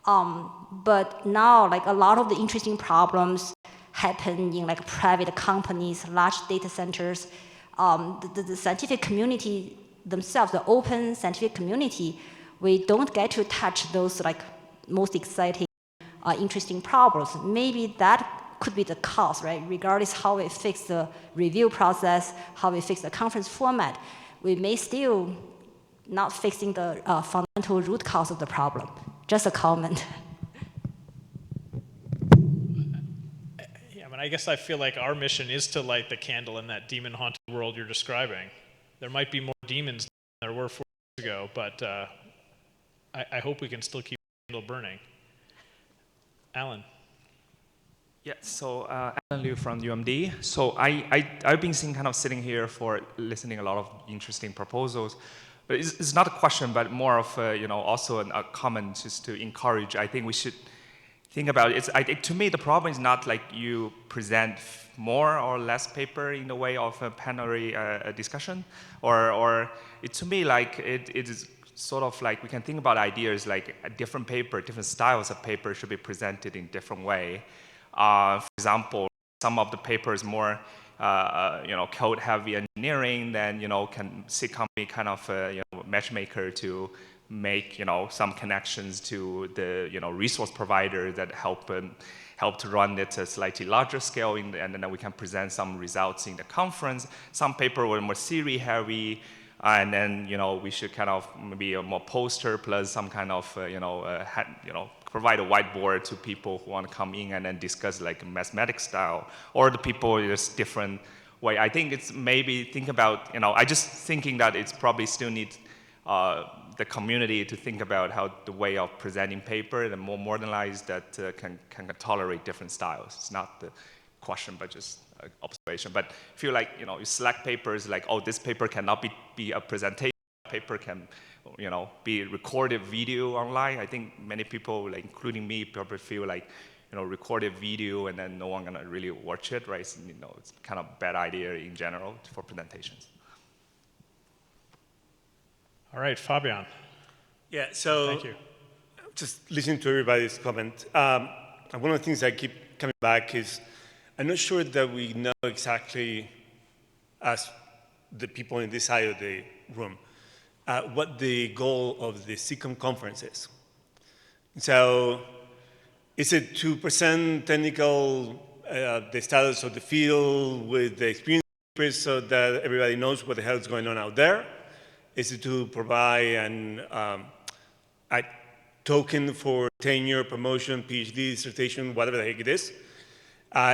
but now like a lot of the interesting problems happen in like private companies, large data centers, the scientific community themselves, the open scientific community, we don't get to touch those like most exciting, interesting problems. Maybe that could be the cause, right? Regardless how we fix the review process, how we fix the conference format, we may still not fixing the fundamental root cause of the problem. Just a comment. Yeah, I mean, I guess I feel like our mission is to light the candle in that demon-haunted world you're describing. There might be more demons than there were 4 years ago, but I hope we can still keep the candle burning. Alan. Yeah, so Alan Liu from UMD. So I've been sitting here for listening a lot of interesting proposals. But it's not a question, but more of also a comment just to encourage. I think we should think about it. To me, the problem is not like you present more or less paper in the way of a plenary discussion, or to me like it is sort of like we can think about ideas like a different paper, different styles of paper should be presented in different way. For example, some of the papers more code-heavy engineering, then can SIGCOMM be kind of a matchmaker to make some connections to the resource provider that help to run it at a slightly larger scale, and then we can present some results in the conference. Some paper were more theory-heavy, and then we should kind of maybe a more poster plus some kind of provide a whiteboard to people who want to come in and then discuss like mathematics style, or the people just different way. I think it's maybe think about I just thinking that it's probably still need the community to think about how the way of presenting paper, the more modernized that can tolerate different styles. It's not the question, but just observation. But I feel like you select papers like, oh, this paper cannot be a presentation. Paper can be recorded video online. I think many people, like including me, probably feel like recorded video and then no one gonna really watch it, right? So, it's kind of a bad idea in general for presentations. All right, Fabian. Yeah, so thank you. Just listening to everybody's comment, one of the things I keep coming back is I'm not sure that we know exactly, as the people in this side of the room, what the goal of the SIGCOMM conference is. So is it to present technical, the status of the field with the experience papers so that everybody knows what the hell is going on out there? Is it to provide a token for tenure, promotion, PhD, dissertation, whatever the heck it is?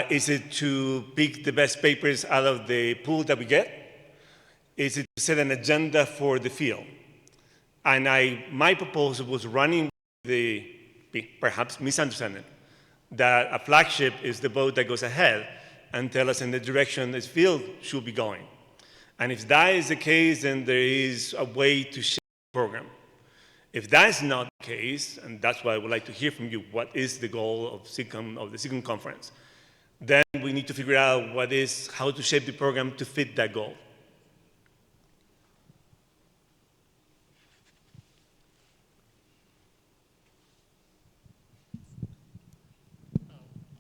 Is it to pick the best papers out of the pool that we get? Is it to set an agenda for the field? And my proposal was running the perhaps misunderstanding that a flagship is the boat that goes ahead and tell us in the direction this field should be going. And if that is the case, then there is a way to shape the program. If that is not the case, and that's why I would like to hear from you, what is the goal of SIGCOMM, of the SIGCOMM conference? Then we need to figure out how to shape the program to fit that goal.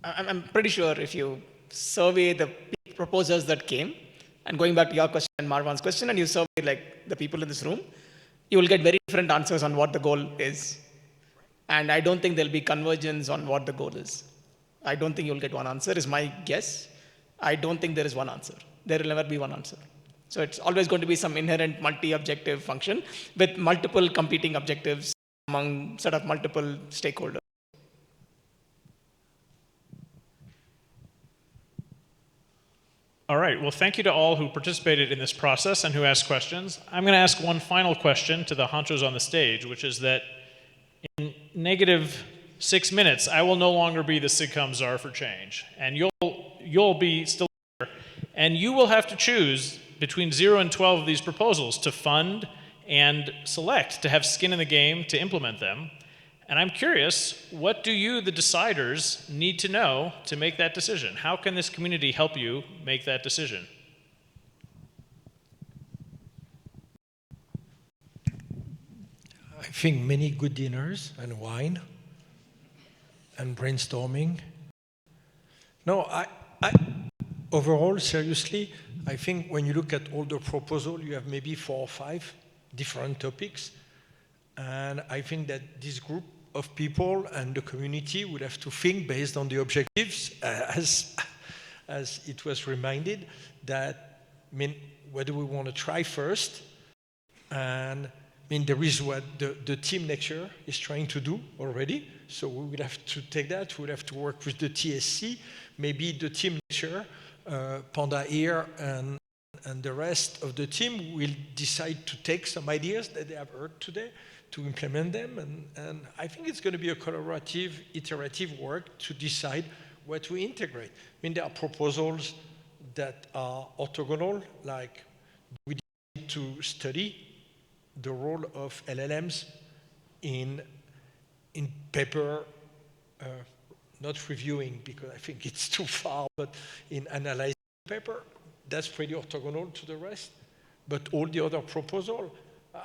I'm pretty sure if you survey the proposals that came, and going back to your question and Marwan's question, and you survey like the people in this room, you will get very different answers on what the goal is. And I don't think there'll be convergence on what the goal is. I don't think you'll get one answer, is my guess. I don't think there is one answer. There will never be one answer. So it's always going to be some inherent multi-objective function with multiple competing objectives among sort of multiple stakeholders. All right, well, thank you to all who participated in this process and who asked questions. I'm going to ask one final question to the honchos on the stage, which is that in negative 6 minutes, I will no longer be the SIGCOMM czar for change. And you'll be still here, and you will have to choose between 0 and 12 of these proposals to fund and select, to have skin in the game, to implement them. And I'm curious, what do you, the deciders, need to know to make that decision? How can this community help you make that decision? I think many good dinners and wine and brainstorming. No, overall, seriously, I think when you look at all the proposals, you have maybe 4 or 5 different topics. And I think that this group of people and the community would have to think based on the objectives, as it was reminded, that, I mean, what do we want to try first? And I mean, there is what the team next year is trying to do already. So we would have to take that. We would have to work with the TSC. Maybe the team next year, Panda here and the rest of the team will decide to take some ideas that they have heard today to implement them. And I think it's going to be a collaborative, iterative work to decide what we integrate. I mean, there are proposals that are orthogonal, like we need to study the role of LLMs in paper, not reviewing, because I think it's too far, but in analyzing paper. That's pretty orthogonal to the rest. But all the other proposals,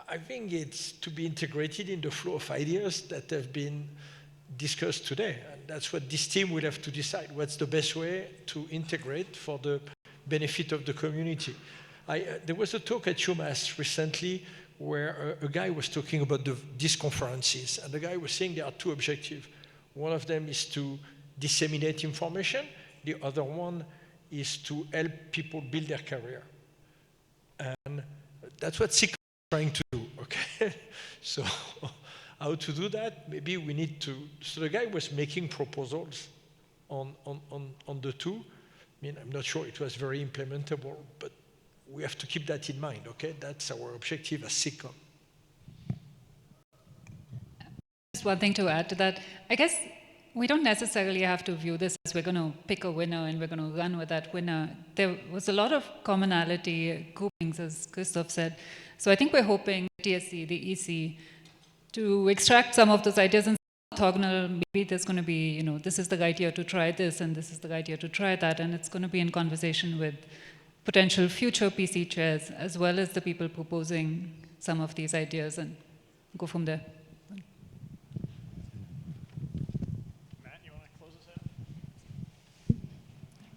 I think it's to be integrated in the flow of ideas that have been discussed today. And that's what this team will have to decide. What's the best way to integrate for the benefit of the community? There was a talk at UMass recently where a guy was talking about these conferences. And the guy was saying there are 2 objectives. One of them is to disseminate information. The other one is to help people build their career. And that's what SIGCOMM is trying to do, okay? So how to do that? Maybe we need to, so the guy was making proposals on the 2. I mean, I'm not sure it was very implementable, but we have to keep that in mind, okay? That's our objective as SIGCOMM. Just one thing to add to that. I guess we don't necessarily have to view this as we're going to pick a winner and we're going to run with that winner. There was a lot of commonality groupings, as Christophe said. So I think we're hoping TSC, the EC, to extract some of those ideas and orthogonal. Maybe there's going to be, you know, this is the right year to try this and this is the right year to try that. And it's going to be in conversation with potential future PC chairs, as well as the people proposing some of these ideas, and go from there.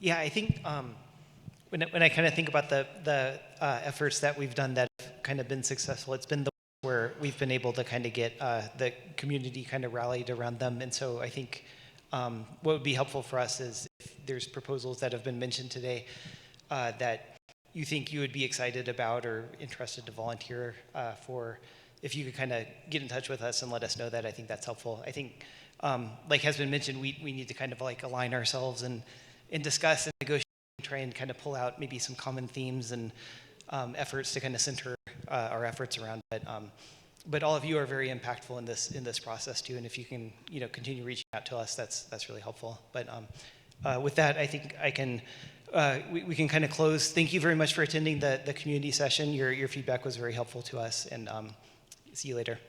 Yeah, I think when I kind of think about the efforts that we've done that have kind of been successful, it's been the where we've been able to kind of get the community kind of rallied around them. And so I think what would be helpful for us is if there's proposals that have been mentioned today that you think you would be excited about or interested to volunteer for, if you could kind of get in touch with us and let us know that, I think that's helpful. I think, like has been mentioned, we need to kind of like align ourselves and discuss and negotiate and try and kind of pull out maybe some common themes and efforts to kind of center our efforts around. But all of you are very impactful in this process too. And if you can, you know, continue reaching out to us, that's really helpful. But with that, I think I can we can kind of close. Thank you very much for attending the community session. Your feedback was very helpful to us, and see you later.